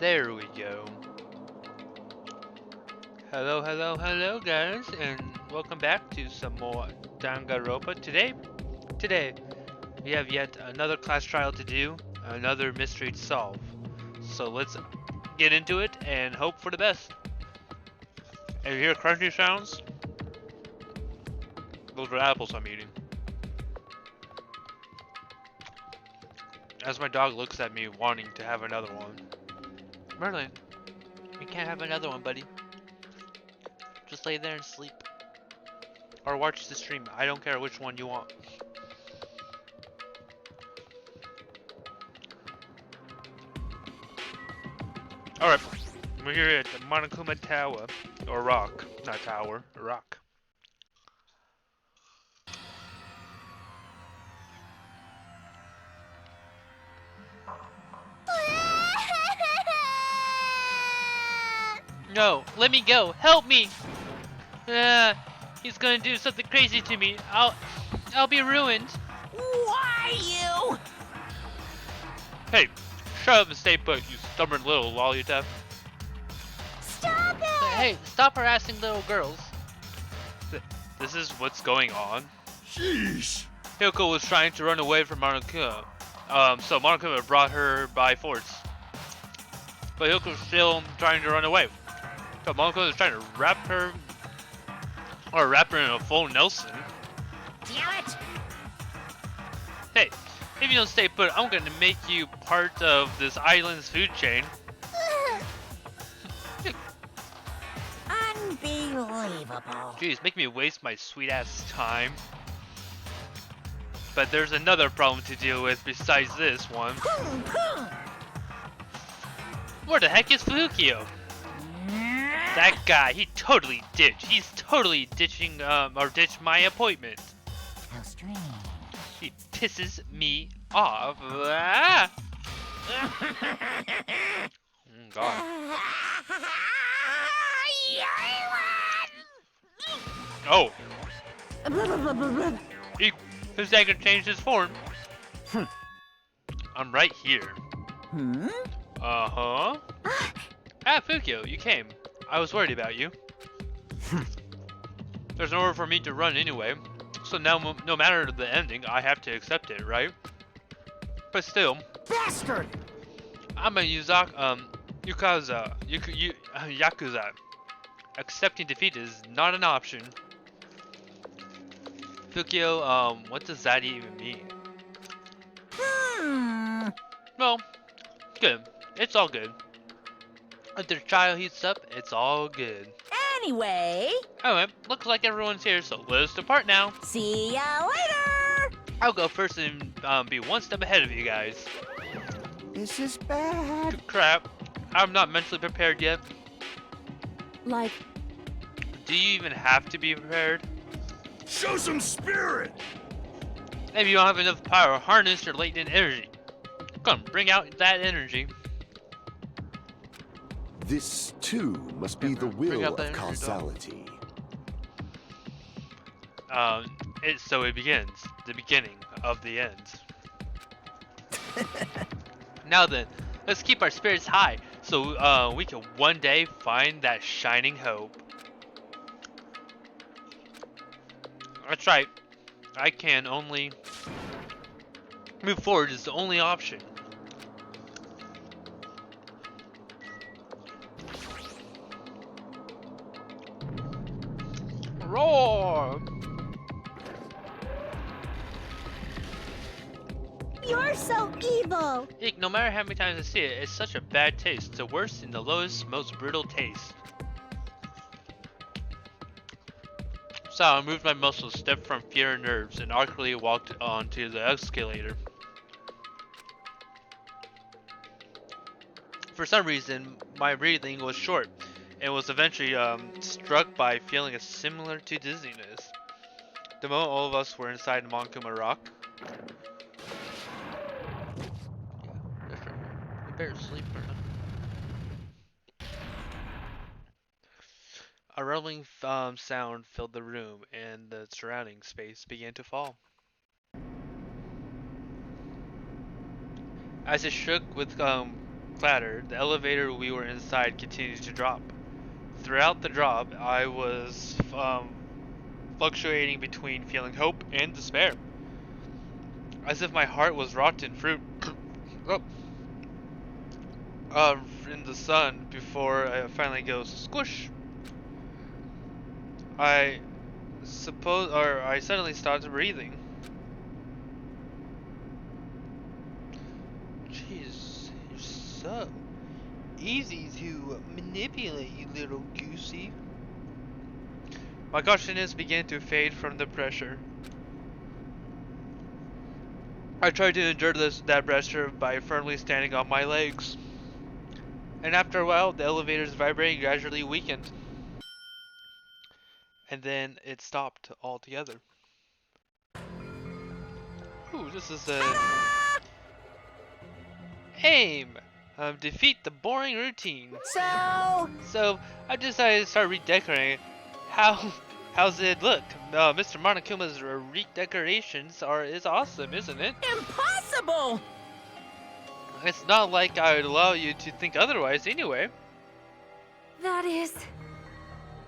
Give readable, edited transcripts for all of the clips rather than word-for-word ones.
There we go. Hello, hello, hello, guys, and welcome back to some more Danganronpa. Today, we have yet another class trial to do, another mystery to solve. So let's get into it and hope for the best. And you hear crunchy sounds? Those are apples I'm eating. As my dog looks at me wanting to have another one. Merlin, you can't have another one, buddy. Just lay there and sleep. Or watch the stream. I don't care which one you want. Alright. We're here at the Monokuma Tower. Or rock. Not tower. Rock. No, let me go. Help me. He's gonna do something crazy to me. I'll be ruined. Why you? Hey, shut up and stay put, you stubborn little lollipop. Stop it! Hey, stop harassing little girls. This is what's going on. Sheesh! Hyuko was trying to run away from Monokuma. So Monokuma brought her by force. But Hyuko was still trying to run away. So Monokuma was trying to wrap her in a full Nelson. Damn it! Hey, if you don't stay put, I'm gonna make you part of this island's food chain. Unbelievable. Jeez, make me waste my sweet ass time. But there's another problem to deal with besides this one. Where the heck is Fukio? That guy, he totally ditched. He's totally ditching, or ditched my appointment. How strange. He pisses me off. Ah! God. Oh. His dagger changed his form. I'm right here. Uh-huh. Ah, Fukio, you came. I was worried about you. There's nowhere for me to run anyway. So now, no matter the ending, I have to accept it, right? But still, Bastard! I'm a Yakuza. Accepting defeat is not an option. Fukio, what does that even mean? Well, good. It's all good. If the trial heats up, it's all good. Anyway, Alright, looks like everyone's here, so let's depart now. see ya later! I'll go first and be one step ahead of you guys. This is bad. Crap, I'm not mentally prepared yet. Like, Do you even have to be prepared? Show some spirit! Maybe you don't have enough power to harness your latent energy. Come, bring out that energy. This, too, must be the Bring will out that of energy, causality. So it begins. The beginning of the end. Now then, let's keep our spirits high so we can one day find that shining hope. That's right. I can only move forward is the only option. Roar! you're so evil! Eek, no matter how many times I see it, it's such a bad taste. It's the worst and the lowest, most brutal taste. So I moved my muscles, stepped from fear and nerves, and awkwardly walked onto the escalator. For some reason, my breathing was short, and was eventually struck by a feeling similar to dizziness. The moment all of us were inside Monokuma Rock. I better sleep or not. A rumbling sound filled the room, and the surrounding space began to fall. As it shook with clatter, the elevator we were inside continued to drop. Throughout the drop, I was fluctuating between feeling hope and despair, as if my heart was rotten fruit in the sun before it finally goes squish. I suddenly started breathing. Jeez, you're so easy to manipulate, you little goosey. My consciousness began to fade from the pressure. I tried to endure that pressure by firmly standing on my legs. And after a while, the elevator's vibrating gradually weakened. And then it stopped altogether. Ooh, this is a... Aim! Defeat the boring routine. So, I decided to start redecorating. How's it look? Mr. Monokuma's redecorations is awesome, isn't it? Impossible! It's not like I would allow you to think otherwise anyway. That is...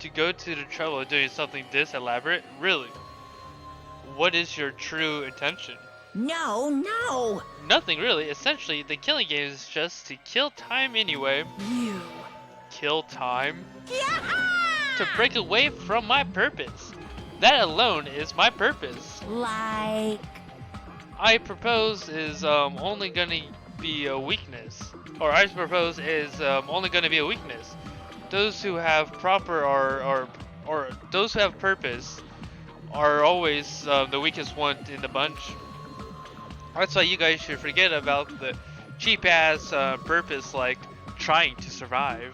To go to the trouble of doing something this elaborate? Really? What is your true intention? No! Nothing really. Essentially, the killing game is just to kill time anyway. You... Kill time? Yeah! To break away from my purpose. That alone is my purpose. Like... I propose is only gonna be a weakness. Or I propose is only gonna be a weakness. Those who have proper or those who have purpose are always the weakest one in the bunch. That's why you guys should forget about the cheap ass purpose like trying to survive.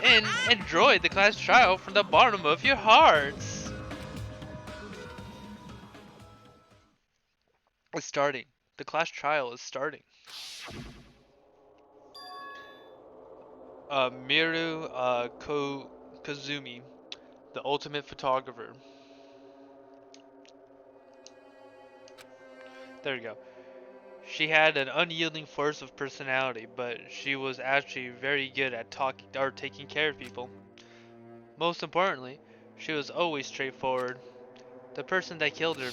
And enjoy the class trial from the bottom of your hearts. It's starting. The class trial is starting. Miru Kazumi, the ultimate photographer. There you go. She had an unyielding force of personality, but she was actually very good at taking care of people. Most importantly, she was always straightforward. The person that killed her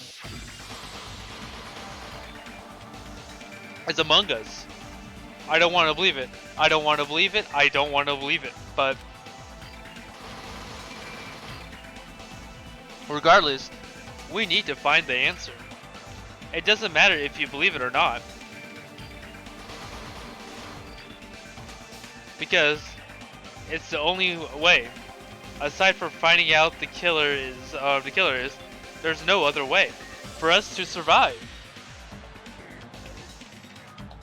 is among us. I don't want to believe it. I don't want to believe it. I don't want to believe it. But regardless, we need to find the answer. It doesn't matter if you believe it or not. Because it's the only way. Aside from finding out the killer is, there's no other way for us to survive.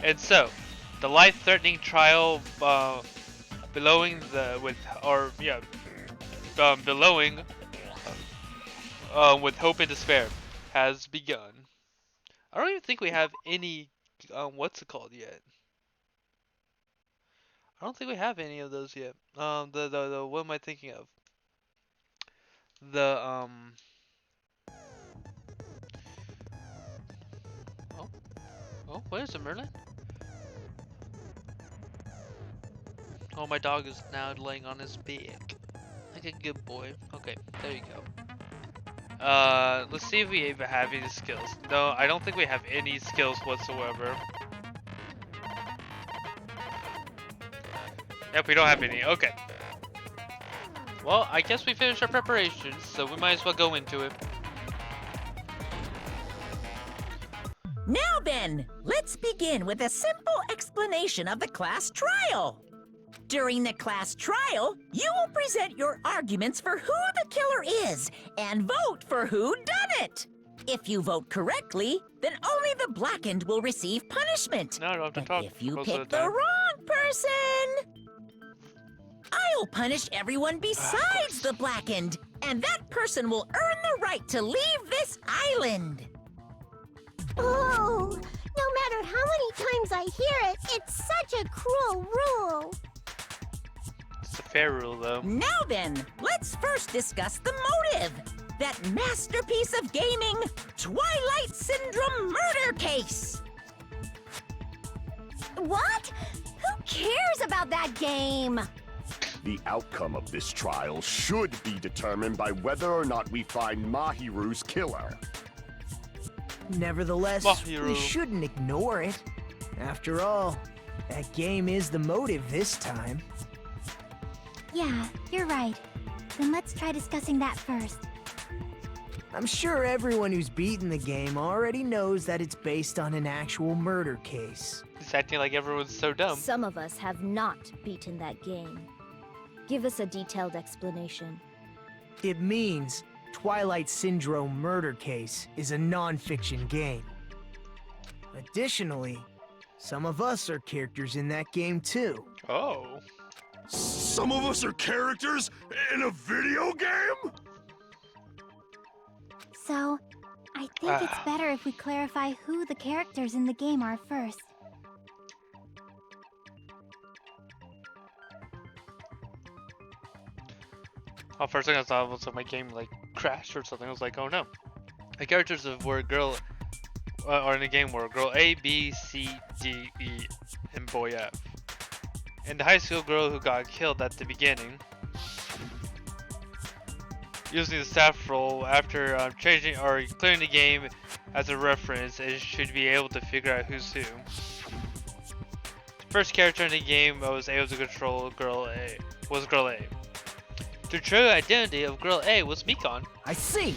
And so, the life-threatening trial billowing with hope and despair has begun. I don't even think we have any what's it called yet. I don't think we have any of those yet. The what am I thinking of? The oh, what is it, Merlin? Oh, my dog is now laying on his back. Like a good boy. Okay, there you go. Let's see if we even have any skills. No, I don't think we have any skills whatsoever. Yep, we don't have any. Okay. Well, I guess we finished our preparations, so we might as well go into it. Now then, let's begin with a simple explanation of the class trial. During the class trial, you will present your arguments for who the killer is and vote for who done it. If you vote correctly, then only the blackened will receive punishment. No, I don't have to But talk if you most of pick the the time. wrong person, I'll punish everyone besides the blackened, and that person will earn the right to leave this island. Oh, no matter how many times I hear it, it's such a cruel rule. It's a fair rule, though. Now then, let's first discuss the motive. That masterpiece of gaming, Twilight Syndrome murder case. What? Who cares about that game? The outcome of this trial should be determined by whether or not we find Mahiru's killer. Nevertheless, Mahiru. we shouldn't ignore it. After all, that game is the motive this time. Yeah, you're right. Then let's try discussing that first. I'm sure everyone who's beaten the game already knows that it's based on an actual murder case. He's acting like everyone's so dumb. Some of us have not beaten that game. Give us a detailed explanation. It means Twilight Syndrome Murder Case is a non-fiction game. Additionally, some of us are characters in that game too. Oh. Some of us are characters in a video game? So, I think it's better if we clarify who the characters in the game are first. Oh, first thing I thought was like my game like crashed or something. I was like, oh no. The characters were girl, or in the game were girl A, B, C, D, E, and boy F. And the high school girl who got killed at the beginning, using the staff role after changing or clearing the game as a reference, it should be able to figure out who's who. The first character in the game I was able to control girl A was girl A. The true identity of girl A was Mikon. I see!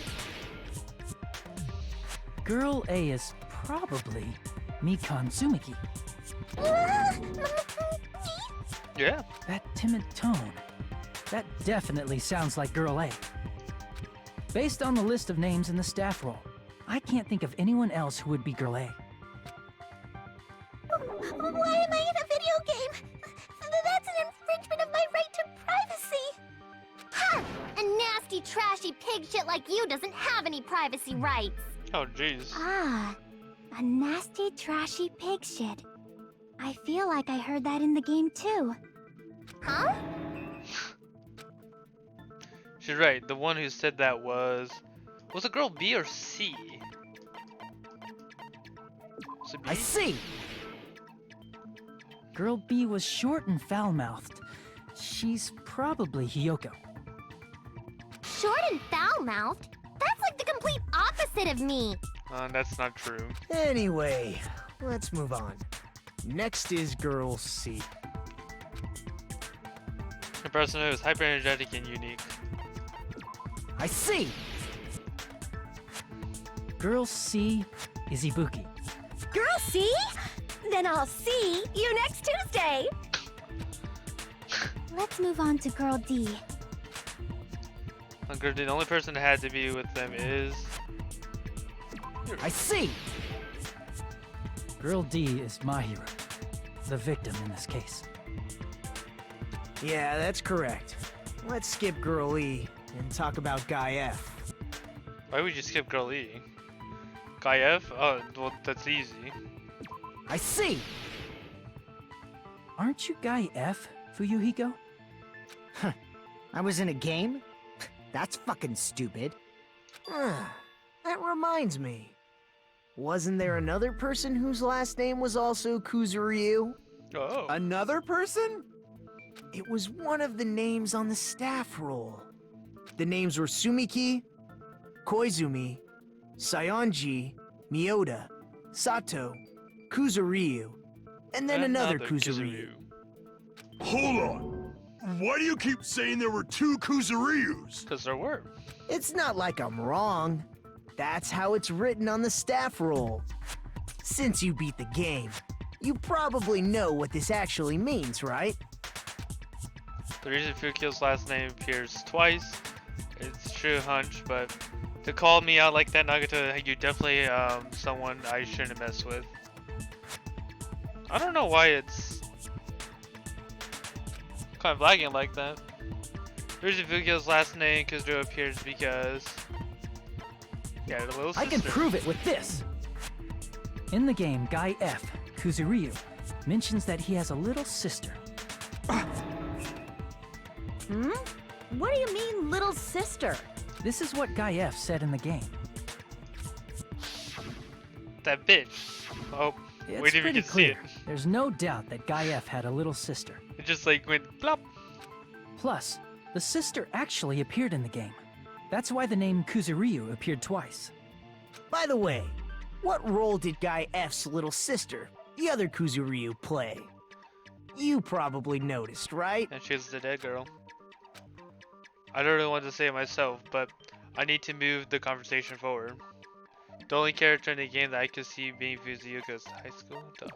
Girl A is probably Mikon Tsumiki. Yeah. That timid tone. That definitely sounds like Girl A. Based on the list of names in the staff roll, I can't think of anyone else who would be Girl A. Why am I in a video game? That's an infringement of my right to privacy. Ha! A nasty, trashy pig shit like you doesn't have any privacy rights. Oh jeez. Ah, a nasty, trashy pig shit. I feel like I heard that in the game too. Huh? She's right. The one who said that was it girl B or C? Was it B? I see! Girl B was short and foul-mouthed. She's probably Hiyoko. Short and foul-mouthed? That's like the complete opposite of me. That's not true. Anyway, let's move on. Next is Girl C. A person who is hyper energetic and unique. I see! Girl C is Ibuki. Girl C? Then I'll see you next Tuesday. Let's move on to Girl D. The only person that had to be with them is... I see! Girl D is Mahiru, the victim in this case. Yeah, that's correct. Let's skip Girl E and talk about Guy F. Why would you skip girl E? Guy F? Oh, well, that's easy. I see! Aren't you Guy F, Fuyuhiko? I was in a game? That's fucking stupid. That reminds me. Wasn't there another person whose last name was also Kuzuryu? Oh. Another person? It was one of the names on the staff roll. The names were Sumiki, Koizumi, Sayonji, Miyoda, Sato, Kuzuryu, and then another Kuzuryu. Hold on. Why do you keep saying there were two Kuzuryus? Because there were. It's not like I'm wrong. That's how it's written on the staff roll. Since you beat the game, you probably know what this actually means, right? The reason Fukio's last name appears twice, it's true hunch, but to call me out like that, Nagata, you definitely someone I shouldn't mess with. I don't know why it's kind of lagging like that. The reason Fukio's last name Kuzuru appears because he had a little sister. I can prove it with this! In the game, Guy F, Kuzuryu, mentions that he has a little sister. What do you mean, little sister? This is what Guy F said in the game. That bitch. Oh, It's Wait till we pretty can see clear. it. There's no doubt that Guy F had a little sister. It just like went plop. Plus, the sister actually appeared in the game. That's why the name Kuzuryu appeared twice. By the way, what role did Guy F's little sister, the other Kuzuryu, play? You probably noticed, right? And she's the dead girl. I don't really want to say it myself, but I need to move the conversation forward. The only character in the game that I could see being Fuzuyuka's high school, though.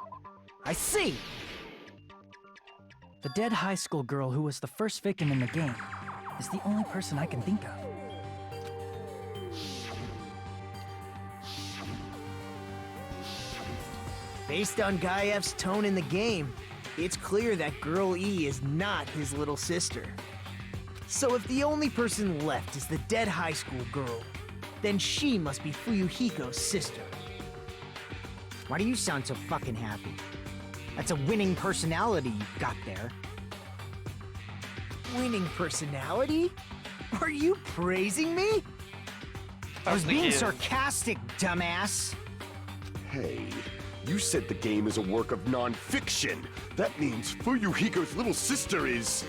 I see! The dead high school girl who was the first victim in the game is the only person I can think of. Based on Guy F's tone in the game, it's clear that Girl E is not his little sister. So if the only person left is the dead high school girl, then she must be Fuyuhiko's sister. Why do you sound so fucking happy? That's a winning personality you've got there. Winning personality? Are you praising me? I was being Yeah. sarcastic, dumbass. Hey, you said the game is a work of non-fiction. That means Fuyuhiko's little sister is...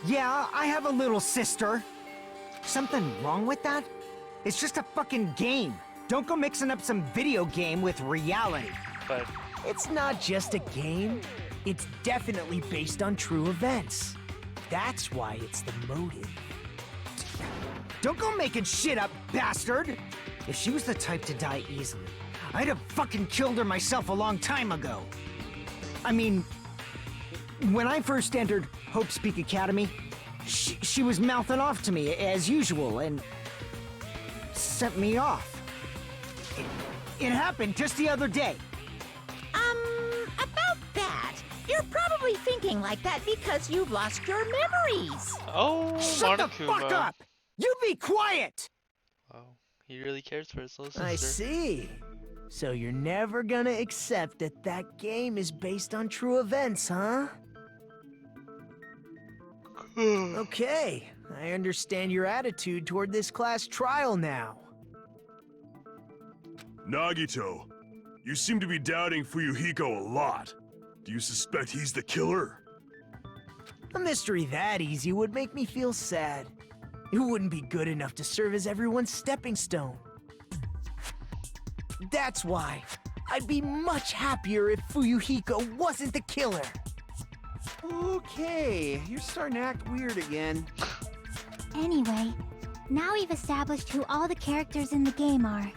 Yeah, I have a little sister. Something wrong with that? It's just a fucking game. Don't go mixing up some video game with reality. But It's not just a game. It's definitely based on true events. That's why it's the motive. Don't go making shit up, bastard! If she was the type to die easily, I'd have fucking killed her myself a long time ago. I mean, when I first entered Hope's Peak Academy, she was mouthing off to me as usual and sent me off. It happened just the other day. About that, you're probably thinking like that because you've lost your memories. oh, Shut the Monokuma. fuck up! You be quiet! Oh, he really cares for his little sister. I see. So you're never gonna accept that that game is based on true events, huh? Okay, I understand your attitude toward this class trial now. Nagito, you seem to be doubting Fuyuhiko a lot. Do you suspect he's the killer? A mystery that easy would make me feel sad. It wouldn't be good enough to serve as everyone's stepping stone. That's why I'd be much happier if Fuyuhiko wasn't the killer. Okay, you're starting to act weird again. Anyway, now we've established who all the characters in the game are.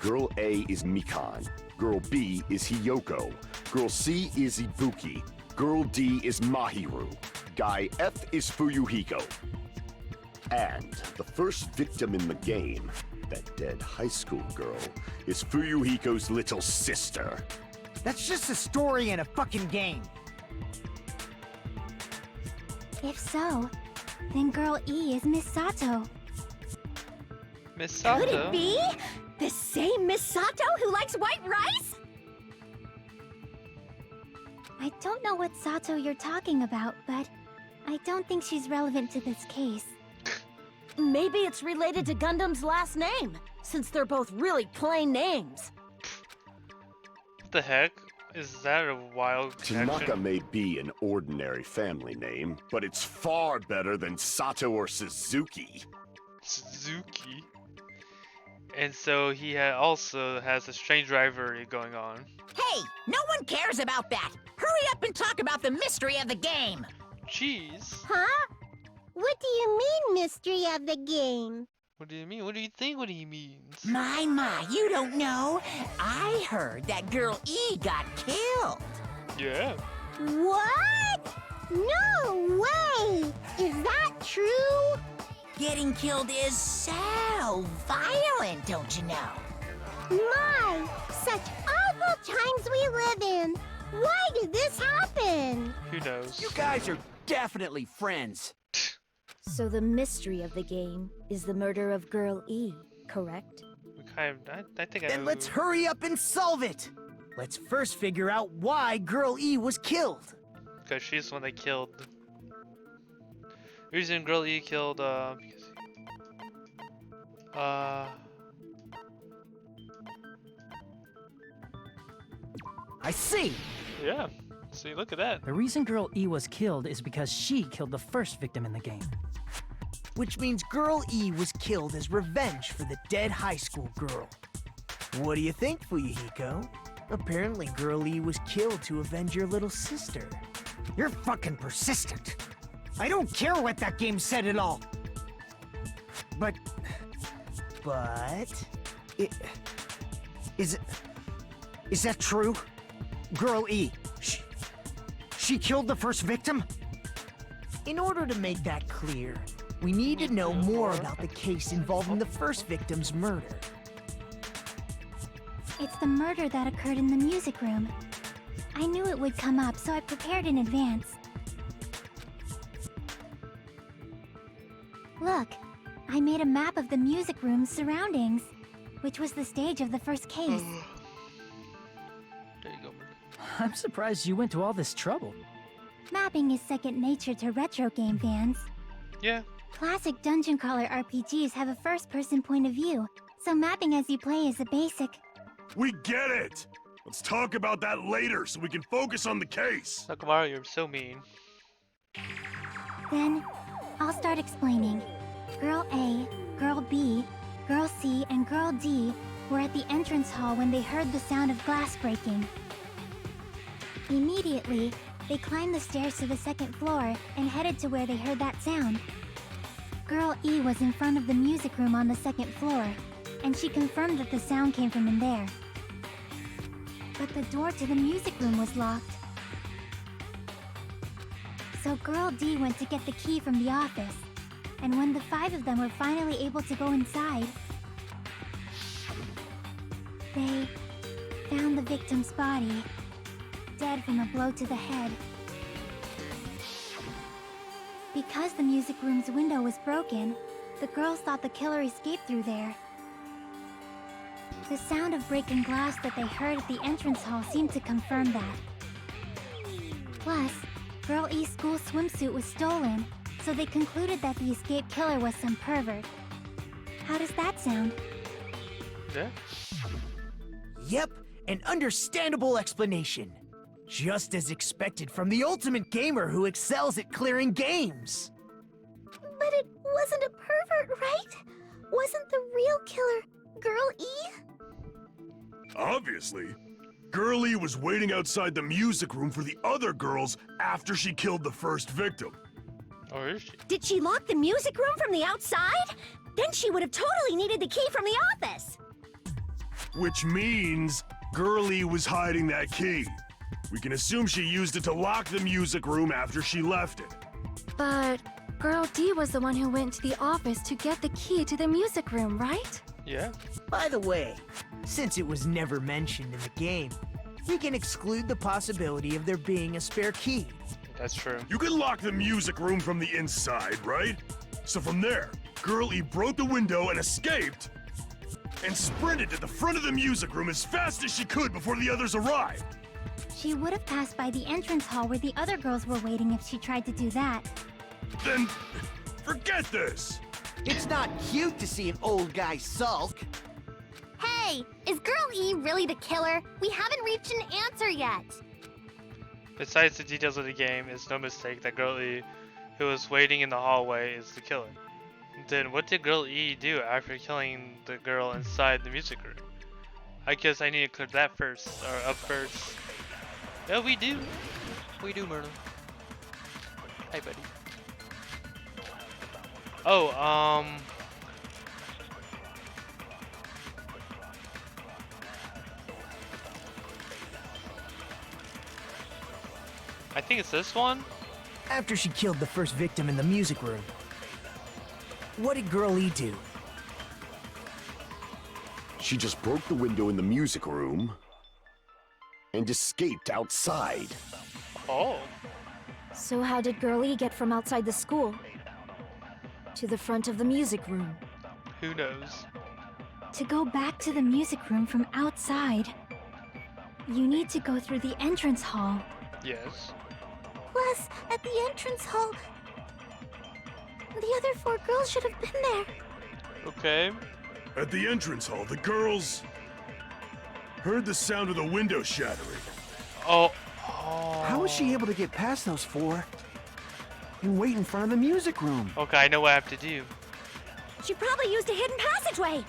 Girl A is Mikan. Girl B is Hiyoko. Girl C is Ibuki. Girl D is Mahiru. Guy F is Fuyuhiko. And the first victim in the game, that dead high school girl, is Fuyuhiko's little sister. That's just a story in a fucking game. If so, then Girl E is Miss Sato. Miss Could Sato. it be? The same Miss Sato who likes white rice? I don't know what Sato you're talking about, but I don't think she's relevant to this case. Maybe it's related to Gundam's last name, since they're both really plain names. What the heck? Is that a wild Tanaka connection? may be an ordinary family name, but it's far better than Sato or Suzuki. Suzuki. And so he also has a strange rivalry going on. Hey, no one cares about that. Hurry up and talk about the mystery of the game. Jeez. Huh? What do you mean, mystery of the game? What do you mean? What do you think what he means? My, you don't know. I heard that Girl E got killed. Yeah. What? No way! Is that true? Getting killed is so violent, don't you know? My, such awful times we live in. Why did this happen? Who knows? You guys are definitely friends. So the mystery of the game is the murder of Girl E, correct? We kind of, I think Then let's hurry up and solve it. Let's first figure out why Girl E was killed. Because she's the one that killed. The reason Girl E killed, I see. Yeah. See, look at that. The reason Girl E was killed is because she killed the first victim in the game. Which means Girl E was killed as revenge for the dead high school girl. What do you think, Fuyuhiko? Apparently Girl E was killed to avenge your little sister. You're fucking persistent. I don't care what that game said at all. But... Is that true? Girl E, she killed the first victim? In order to make that clear, we need to know more about the case involving the first victim's murder. It's the murder that occurred in the music room. I knew it would come up, so I prepared in advance. Look, I made a map of the music room's surroundings, which was the stage of the first case. There you go. I'm surprised you went to all this trouble. Mapping is second nature to retro game fans. Yeah. Classic dungeon crawler RPGs have a first-person point of view, so mapping as you play is a basic. We get it! Let's talk about that later so we can focus on the case. Sakamaru, you're so mean. Then, I'll start explaining. Girl A, Girl B, Girl C, and Girl D were at the entrance hall when they heard the sound of glass breaking. Immediately, they climbed the stairs to the second floor and headed to where they heard that sound. Girl E was in front of the music room on the second floor, and she confirmed that the sound came from in there. But the door to the music room was locked. So Girl D went to get the key from the office, and when the 5 of them were finally able to go inside, they found the victim's body, dead from a blow to the head. Because the music room's window was broken, the girls thought the killer escaped through there. The sound of breaking glass that they heard at the entrance hall seemed to confirm that. Plus, Girl E's school swimsuit was stolen, so they concluded that the escaped killer was some pervert. How does that sound? Yeah. Yep, an understandable explanation. Just as expected from the ultimate gamer who excels at clearing games. But it wasn't a pervert, right? Wasn't the real killer Girl E? Obviously. Girlie was waiting outside the music room for the other girls after she killed the first victim. Or is she? Did she lock the music room from the outside? Then she would have totally needed the key from the office. Which means Girlie was hiding that key. We can assume she used it to lock the music room after she left it. But Girl D was the one who went to the office to get the key to the music room, right? Yeah. By the way, since it was never mentioned in the game, we can exclude the possibility of there being a spare key. That's true. You can lock the music room from the inside, right? So from there, Girlie broke the window and escaped, and sprinted to the front of the music room as fast as she could before the others arrived. She would have passed by the entrance hall where the other girls were waiting if she tried to do that. Then, forget this! It's not cute to see an old guy sulk. Hey, is Girl E really the killer? We haven't reached an answer yet. Besides the details of the game, it's no mistake that Girl E, who was waiting in the hallway, is the killer. Then what did Girl E do after killing the girl inside the music room? I guess I need to clear that first, or up first. Yeah, we do. We do, Myrtle. Hey, buddy. Oh, I think it's this one. After she killed the first victim in the music room, what did Girl E do? She just broke the window in the music room and escaped outside. Oh. So how did Girl E get from outside the school to the front of the music room? Who knows? To go back to the music room from outside, you need to go through the entrance hall. Yes. Plus, at the entrance hall, the other 4 girls should have been there. Okay. At the entrance hall, the girls heard the sound of the window shattering Oh. How was she able to get past those four and wait in front of the music room? Okay, I know what I have to do. She probably used a hidden passageway.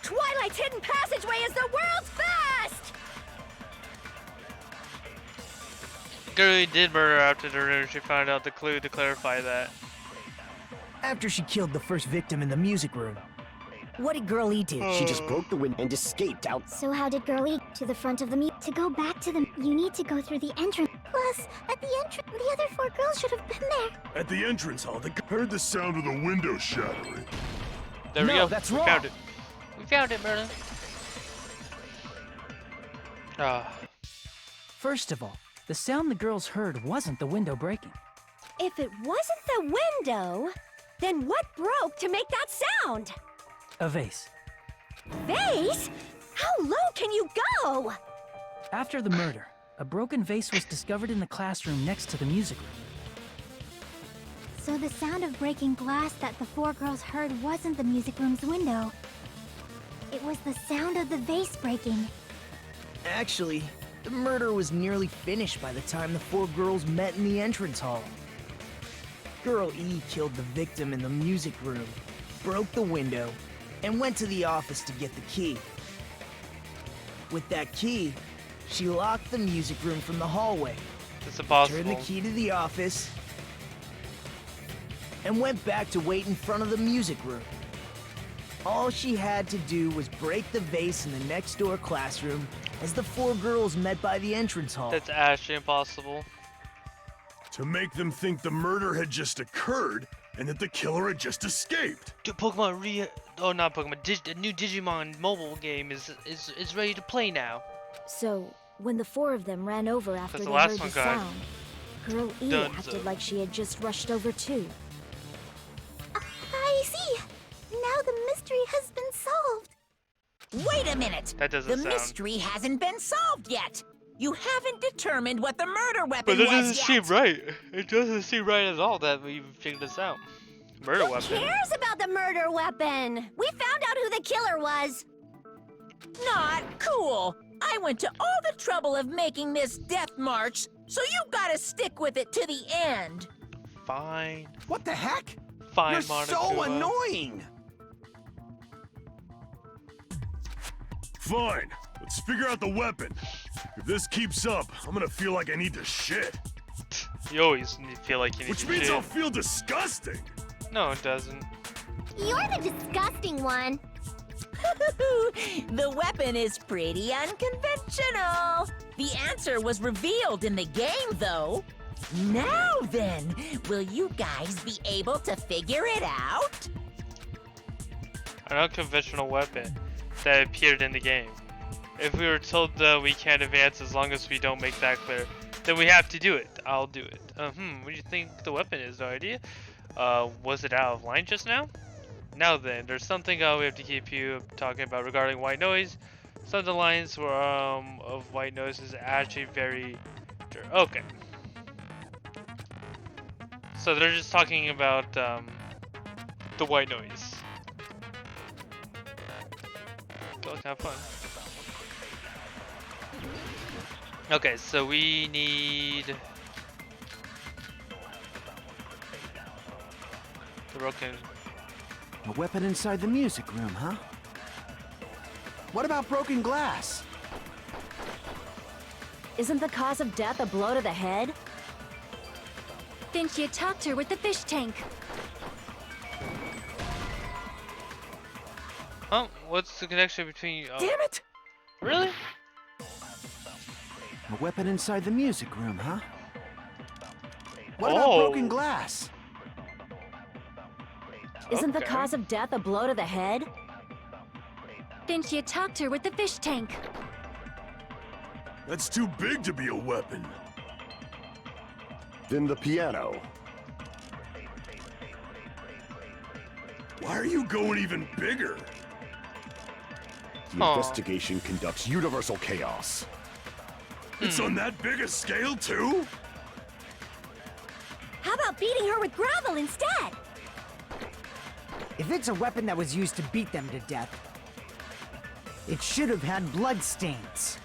Twilight's hidden passageway is the world's best! Girlie did murder after the room. She found out the clue to clarify that. After she killed the first victim in the music room. What did Girl E do? She just broke the window and escaped out. So how did Girlie to the front of the To go back to them, you need to go through the entrance. Plus, at the entrance, the other four girls should have been there. At the entrance hall, they heard the sound of the window shattering. There we No, go. that's We wrong. found it. We found it, Merlin. Ah. First of all, the sound the girls heard wasn't the window breaking. If it wasn't the window, then what broke to make that sound? A vase. Vase? How low can you go? After the murder, a broken vase was discovered in the classroom next to the music room. So the sound of breaking glass that the four girls heard wasn't the music room's window. It was the sound of the vase breaking. Actually, the murder was nearly finished by the time the four girls met in the entrance hall. Girl E killed the victim in the music room, broke the window, and went to the office to get the key. With that key, she locked the music room from the hallway, It's impossible. turned the key to the office, and went back to wait in front of the music room. All she had to do was break the vase in the next door classroom as the four girls met by the entrance hall. That's actually impossible. To make them think the murder had just occurred and that the killer had just escaped. Dude, not Pokemon. The new Digimon mobile game is ready to play now. So, when the four of them ran over after That's they the last heard one, the guys. sound, Girl E Dunzo. acted like she had just rushed over too. I see. Now the mystery has been solved. Wait a minute! That doesn't The sound... mystery hasn't been solved yet! You haven't determined what the murder weapon But that was doesn't yet! seem right. It doesn't seem right at all that we figured this out. Murder Who weapon. cares about the murder weapon? We found out who the killer was. Not cool! I went to all the trouble of making this death march, so you gotta stick with it to the end! Fine. What the heck? Fine, You're Monokuma. so annoying! Fine, let's figure out the weapon. If this keeps up, I'm gonna feel like I need to shit. You always feel like you need Which to means shit. I'll feel disgusting. No, it doesn't. You're the disgusting one. The weapon is pretty unconventional. The answer was revealed in the game, though. Now then, will you guys be able to figure it out? An unconventional weapon that appeared in the game. If we were told that we can't advance as long as we don't make that clear, then we have to do it. I'll do it. What do you think the weapon is? No idea. Was it out of line just now? Now then, there's something we have to keep you talking about regarding white noise. Some of the lines were of white noise is actually very... Okay. So they're just talking about the white noise. Go, have fun. Okay, so we need the broken. A weapon inside the music room, huh? What about broken glass? Isn't the cause of death a blow to the head? Then she attacked her with the fish tank. Huh? What's the connection between? Oh. Damn it! Really? A weapon inside the music room, huh? What about Oh. broken glass? Isn't the Okay. cause of death a blow to the head? Then she attacked her with the fish tank. That's too big to be a weapon. Then the piano. Why are you going even bigger? The Aw. investigation conducts universal chaos. It's on that big a scale too? How about beating her with gravel instead? If it's a weapon that was used to beat them to death, it should have had blood stains.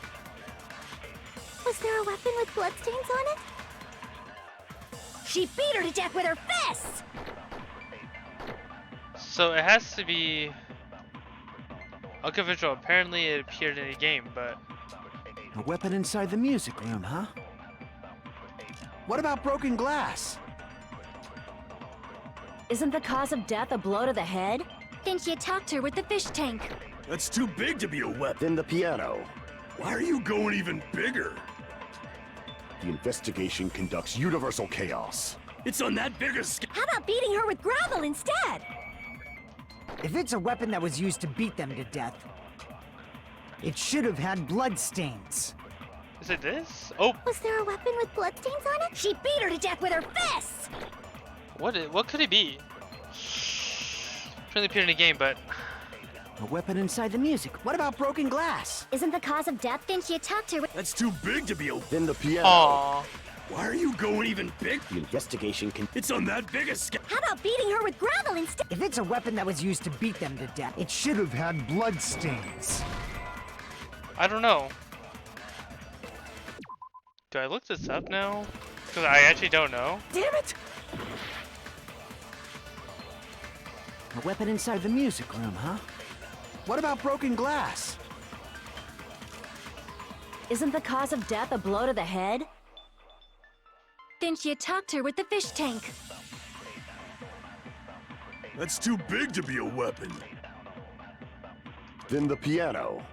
Was there a weapon with bloodstains on it? She beat her to death with her fists! So it has to be unconventional. Apparently it appeared in a game, but A weapon inside the music room, huh? What about broken glass? Isn't the cause of death a blow to the head? Then she attacked her with the fish tank. That's too big to be a weapon. Then the piano. Why are you going even bigger? The investigation conducts universal chaos. It's on that big a scale. How about beating her with gravel instead? If it's a weapon that was used to beat them to death, it should have had bloodstains. is it this? Oh, Was there a weapon with bloodstains on it? She beat her to death with her fists! what could it be? Apparently appeared in a game, but A weapon inside the music. What about broken glass? Isn't the cause of death? Then she attacked her with. That's too big to be a. Then the piano. aww. Why are you going even big? The investigation can. It's on that big a scale. How about beating her with gravel instead? If it's a weapon that was used to beat them to death, it should have had bloodstains. I don't know. Do I look this up now? Because I actually don't know. Damn it! A weapon inside the music room, huh? What about broken glass? Isn't the cause of death a blow to the head? Then she attacked her with the fish tank. That's too big to be a weapon. Then the piano.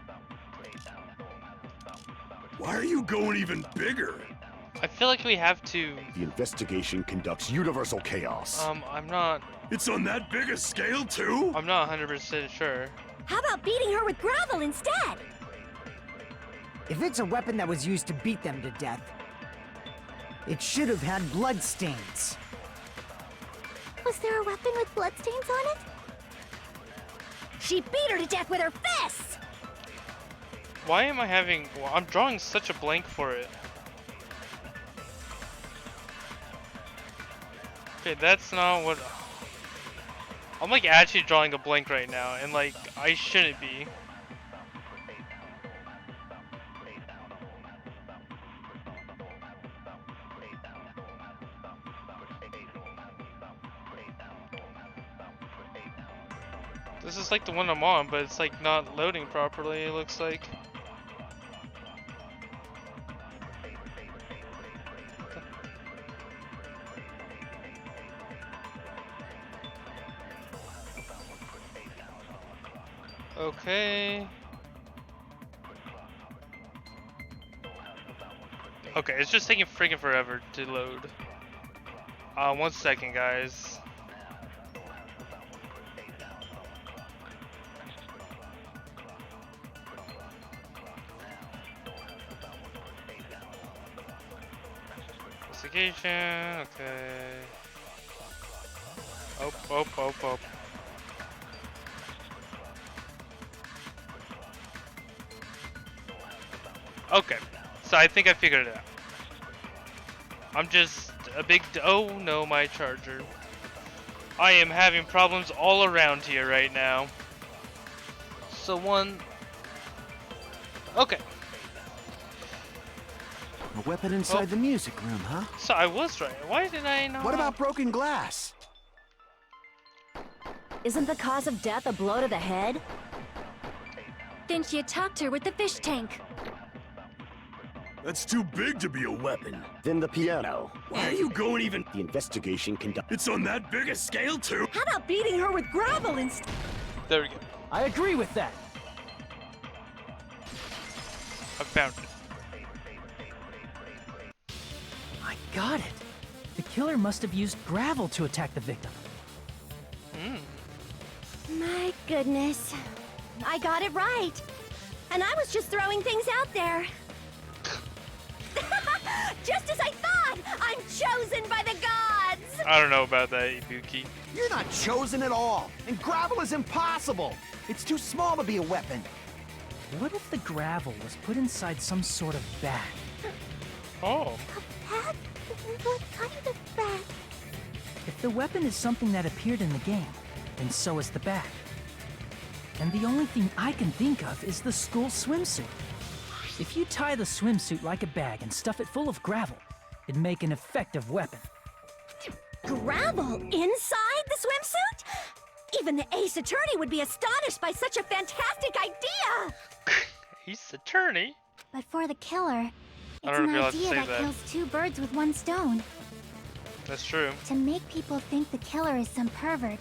Why are you going even bigger? I feel like we have to. The investigation conducts universal chaos. I'm not It's on that big a scale too? 100% sure. How about beating her with gravel instead? If it's a weapon that was used to beat them to death, it should have had bloodstains. Was there a weapon with bloodstains on it? She beat her to death with her fists! Why am I having? Well, I'm drawing such a blank for it. Okay, that's not what. I'm like actually drawing a blank right now, and like I shouldn't be. This is like the one I'm on, but it's like not loading properly, it looks like. Okay. Okay, it's just taking freaking forever to load. 1 second, guys. Investigation, okay. Oh. Okay, so I think I figured it out. I'm just a big. Oh no, my charger. I am having problems all around here right now. So one. Okay. A weapon inside the music room, huh? So I was right. Why did I not? What about broken glass? Isn't the cause of death a blow to the head? Then she attacked her with the fish tank. That's too big to be a weapon. Then the piano. Why are you going even? The investigation conducts. It's on that big a scale too? How about beating her with gravel instead? There we go. I agree with that. I found it. I got it. The killer must have used gravel to attack the victim. My goodness. I got it right. And I was just throwing things out there. Just as I thought! I'm chosen by the gods! I don't know about that, Ibuki. You're not chosen at all, and gravel is impossible. It's too small to be a weapon. What if the gravel was put inside some sort of bag? Oh. Bat? What kind of bat? If the weapon is something that appeared in the game, then so is the bag. And the only thing I can think of is the school swimsuit. If you tie the swimsuit like a bag and stuff it full of gravel, it'd make an effective weapon. Gravel inside the swimsuit? Even the Ace Attorney would be astonished by such a fantastic idea! Ace Attorney? But for the killer, I it's don't an know if you're allowed to idea say that that. kills two birds with one stone. That's true. To make people think the killer is some pervert,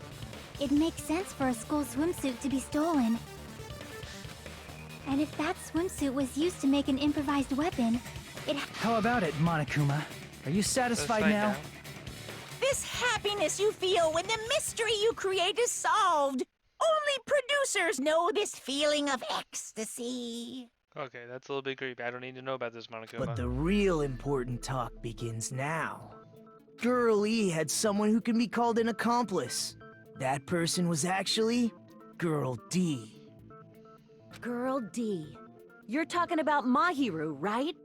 it makes sense for a school swimsuit to be stolen. And if that swimsuit was used to make an improvised weapon, it... How about it, Monokuma? Are you satisfied now? This happiness you feel when the mystery you create is solved. Only producers know this feeling of ecstasy. Okay, that's a little bit creepy. I don't need to know about this, Monokuma. But the real important talk begins now. Girl E had someone who can be called an accomplice. That person was actually Girl D. Girl D. You're talking about Mahiru, right?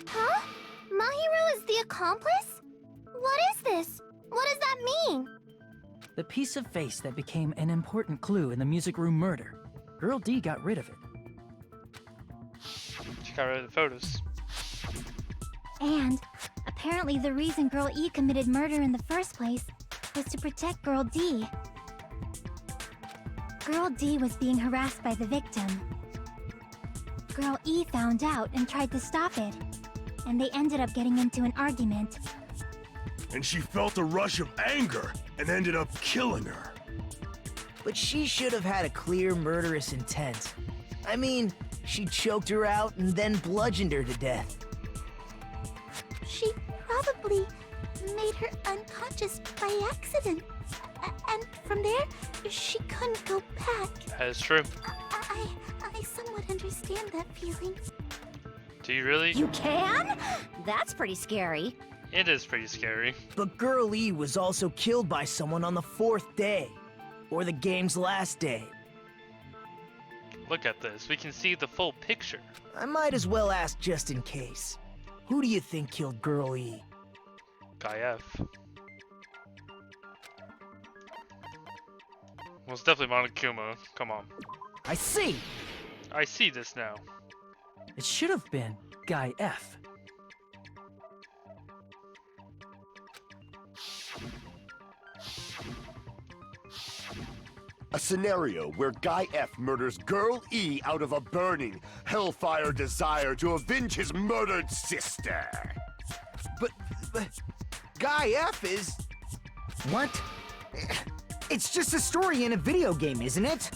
Huh? Mahiru is the accomplice? What is this? What does that mean? The piece of face that became an important clue in the music room murder. Girl D got rid of it. She got rid of the photos. And apparently the reason Girl E committed murder in the first place was to protect Girl D. Girl D was being harassed by the victim. Girl E found out and tried to stop it, and they ended up getting into an argument. And she felt a rush of anger and ended up killing her. But she should have had a clear murderous intent. I mean, she choked her out and then bludgeoned her to death. She probably made her unconscious by accident. And from there, she couldn't go back. That is true. I somewhat understand that feeling. Do you really? You can? That's pretty scary. It is pretty scary. But Girl E was also killed by someone on the 4th day, or the game's last day. Look at this. We can see the full picture. I might as well ask just in case. Who do you think killed Girl E? Guy F. Well, it's definitely Monokuma. Come on. I see! I see this now. It should have been Guy F. A scenario where Guy F murders Girl E out of a burning, hellfire desire to avenge his murdered sister. But Guy F is... What? It's just a story in a video game, isn't it?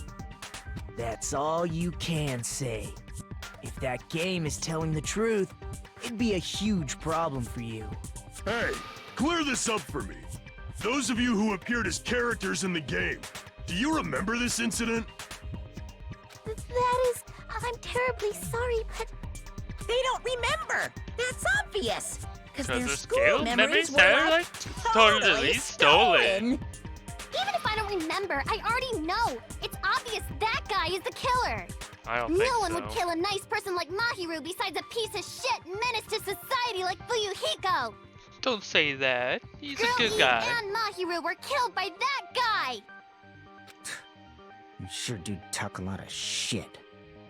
That's all you can say. If that game is telling the truth, it'd be a huge problem for you. Hey, clear this up for me. Those of you who appeared as characters in the game, do you remember this incident? That is... I'm terribly sorry, but... They don't remember. That's obvious. Because their their school school memories memories were are, like totally totally stolen. stolen. Even if I don't remember, I already know. It's obvious that guy is the killer. I don't think No one so. would kill a nice person like Mahiru besides a piece of shit menace to society like Fuyuhiko. Don't say that. He's Girl a good E guy. and Mahiru were killed by that guy. You sure do talk a lot of shit.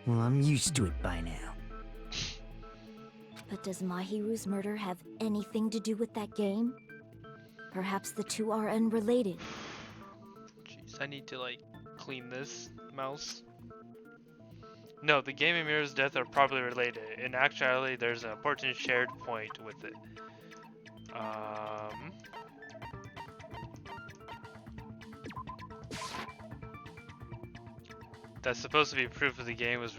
Well, I'm used to it by now. But does Mahiru's murder have anything to do with that game? Perhaps the two are unrelated. Jeez, I need to like clean this mouse. No, the game and Miura's death are probably related. In actuality, there's an important shared point with it. That's supposed to be proof of the game was.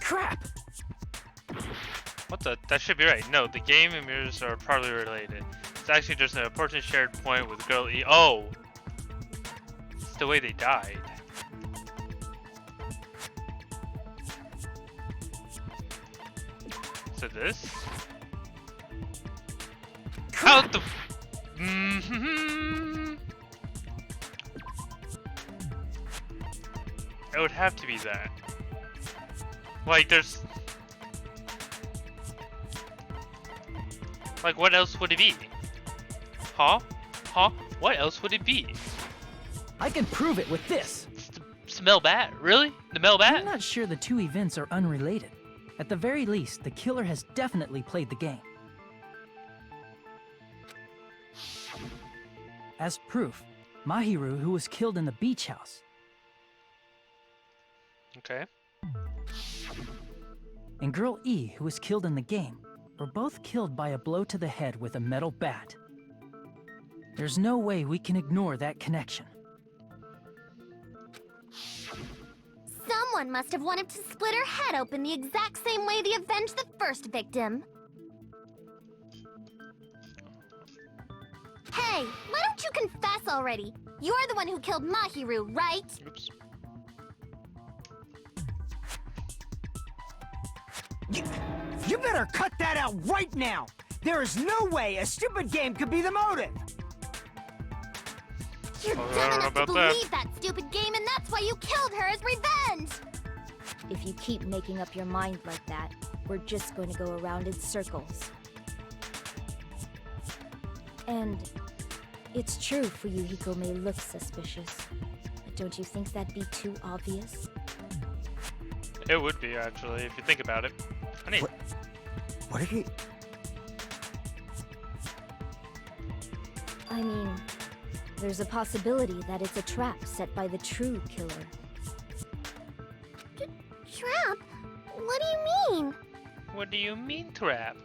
Crap! What the? That should be right. No, the game and mirrors are probably related. It's actually just an important shared point with Girl E. Oh! It's the way they died. So this? How the? It would have to be that. Like, there's... Like, what else would it be? Huh? Huh? What else would it be? I can prove it with this. smell bad. Really? The male bat? I'm not sure the two events are unrelated. At the very least, the killer has definitely played the game. As proof, Mahiru, who was killed in the beach house, Okay. and Girl E, who was killed in the game, were both killed by a blow to the head with a metal bat. There's no way we can ignore that connection. Someone must have wanted to split her head open the exact same way they avenged the first victim. Hey, why don't you confess already? You're the one who killed Mahiru, right? Oops. You better cut that out right now! There is no way a stupid game could be the motive! You're dumb enough to believe that stupid game, and that's why you killed her as revenge! If you keep making up your mind like that, we're just going to go around in circles. And it's true Fuyuhiko may look suspicious, but don't you think that'd be too obvious? It would be, actually, if you think about it. Honey. What did he... I mean, there's a possibility that it's a trap set by the true killer. Trap? What do you mean? What do you mean, trap?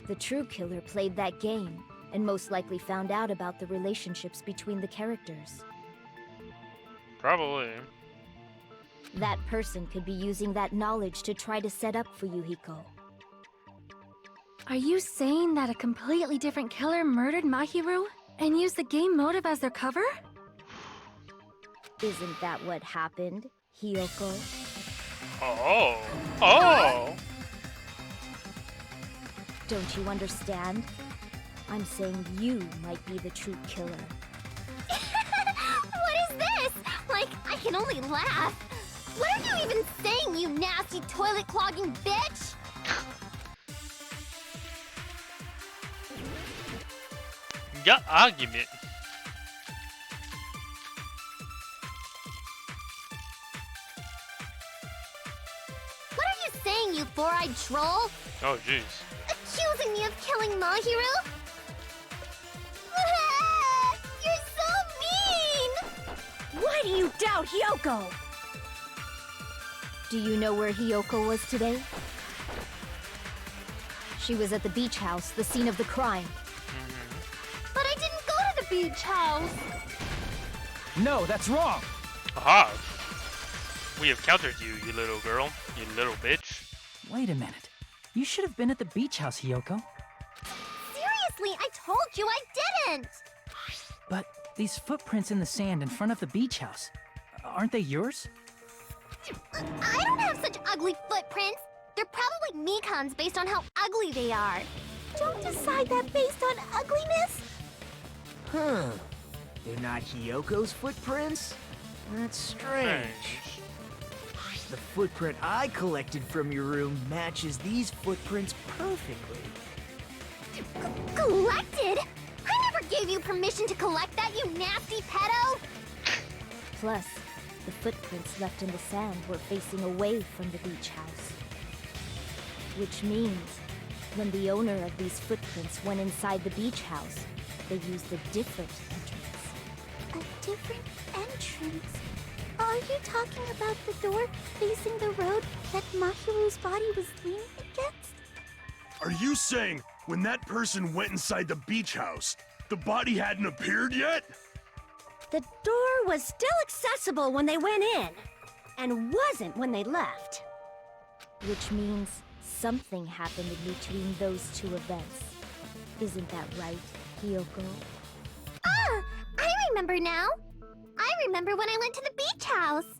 The true killer played that game, and most likely found out about the relationships between the characters. Probably. That person could be using that knowledge to try to set up Fuyuhiko. Are you saying that a completely different killer murdered Mahiru and used the game motive as their cover? Isn't that what happened, Hiyoko? Oh. Oh! Don't you understand? I'm saying you might be the true killer. What is this? Like, I can only laugh. What are you even saying, you nasty toilet-clogging bitch? Got argument. What are you saying, you four-eyed troll? Oh, jeez. Accusing me of killing Mahiru? You're so mean! Why do you doubt Hiyoko? Do you know where Hiyoko was today? She was at the beach house, the scene of the crime. But I didn't go to the beach house! No, that's wrong! Aha! We have countered you, you little girl. You little bitch. Wait a minute. You should have been at the beach house, Hiyoko. Seriously, I told you I didn't! But these footprints in the sand in front of the beach house, aren't they yours? I don't have such ugly footprints! They're probably Mikan's based on how ugly they are. Don't decide that based on ugliness! Huh. They're not Hiyoko's footprints? That's strange. The footprint I collected from your room matches these footprints perfectly. Collected? I never gave you permission to collect that, you nasty pedo! Plus, the footprints left in the sand were facing away from the beach house. Which means, when the owner of these footprints went inside the beach house, they used a different entrance. A different entrance? Are you talking about the door facing the road that Mahiru's body was leaning against? Are you saying when that person went inside the beach house, the body hadn't appeared yet? The door was still accessible when they went in, and wasn't when they left. Which means something happened in between those two events. Isn't that right, Hiyoko? Ah! I remember now! I remember when I went to the beach house!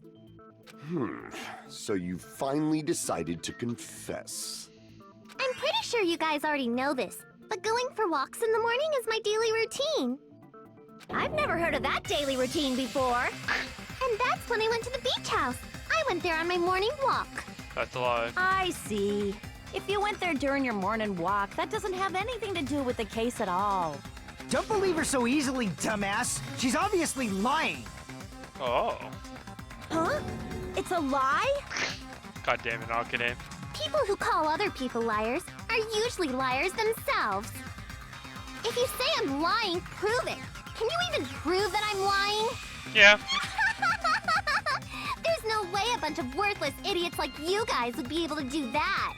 So you finally decided to confess. I'm pretty sure you guys already know this, but going for walks in the morning is my daily routine. I've never heard of that daily routine before. And that's when I went to the beach house. I went there on my morning walk. That's a lie. I see. If you went there during your morning walk, that doesn't have anything to do with the case at all. Don't believe her so easily, dumbass! She's obviously lying! Oh. Huh? It's a lie? God damn it, Akane. People who call other people liars are usually liars themselves. If you say I'm lying, prove it. Can you even prove that I'm lying? Yeah. There's no way a bunch of worthless idiots like you guys would be able to do that.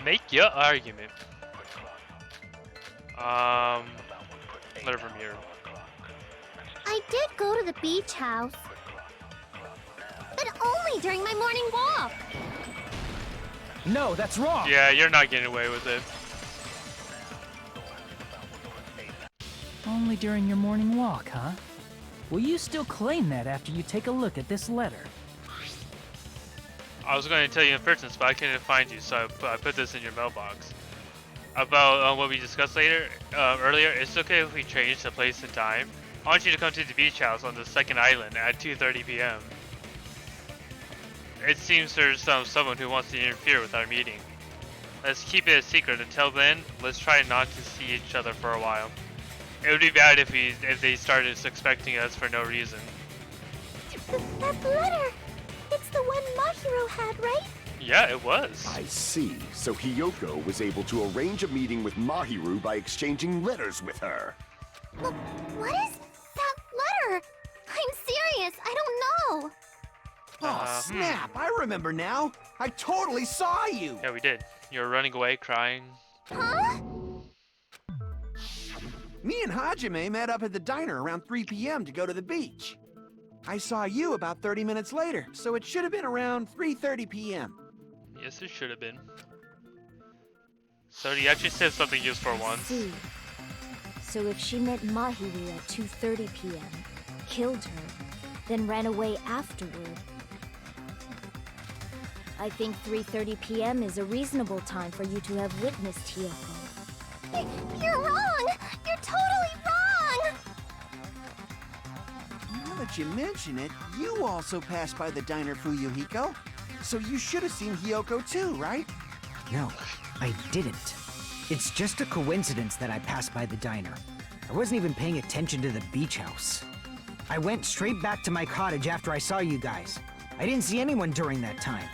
Make your argument. Letter from here. I did go to the beach house. But only during my morning walk. No, that's wrong. Yeah, you're not getting away with it. Only during your morning walk, huh? Will you still claim that after you take a look at this letter? I was going to tell you in person, but I couldn't find you, so I put this in your mailbox. About what we discussed earlier, it's okay if we change the place and time. I want you to come to the beach house on the second island at 2:30 p.m. It seems there's someone who wants to interfere with our meeting. Let's keep it a secret until then. Let's try not to see each other for a while. It would be bad if they started suspecting us for no reason. That letter! It's the one Mahiro had, right? Yeah, it was. I see. So Hiyoko was able to arrange a meeting with Mahiru by exchanging letters with her. What is that letter? I'm serious, I don't know. Oh, snap! I remember now. I totally saw you. Yeah, we did. You were running away, crying. Huh? Me and Hajime met up at the diner around 3 p.m. to go to the beach. I saw you about 30 minutes later, so it should have been around 3:30 p.m. Yes, it should have been. So he actually said something useful for once. See. So if she met Mahiru at 2:30 p.m., killed her, then ran away afterward, I think 3:30 p.m. is a reasonable time for you to have witnessed Hiyoko. You're wrong! You're totally wrong! Now that you mention it, you also passed by the diner, Fuyuhiko. So you should have seen Hiyoko too, right? No, I didn't. It's just a coincidence that I passed by the diner. I wasn't even paying attention to the beach house. I went straight back to my cottage after I saw you guys. I didn't see anyone during that time.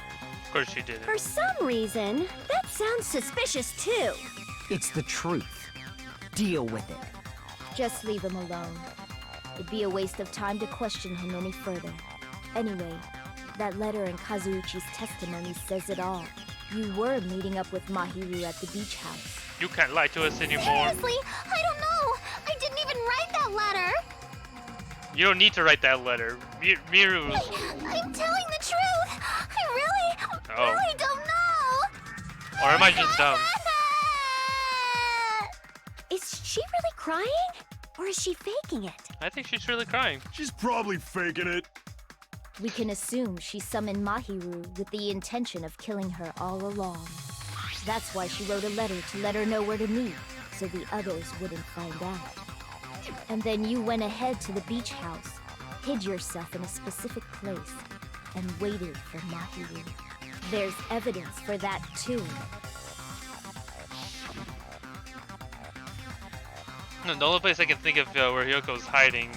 Of course you didn't. For some reason, that sounds suspicious too. It's the truth. Deal with it. Just leave him alone. It'd be a waste of time to question him any further. Anyway, that letter in Kazuichi's testimony says it all. You were meeting up with Mahiru at the beach house. You can't lie to us anymore. Seriously? I don't know! I didn't even write that letter! You don't need to write that letter. Miru's... I'm telling the truth! I really don't know! Or am I just dumb? Is she really crying? Or is she faking it? I think she's really crying. She's probably faking it. We can assume she summoned Mahiru with the intention of killing her all along. That's why she wrote a letter to let her know where to meet, so the others wouldn't find out. And then you went ahead to the beach house, hid yourself in a specific place, and waited for Mahiru. There's evidence for that too. No, the only place I can think of where Hyoko's hiding,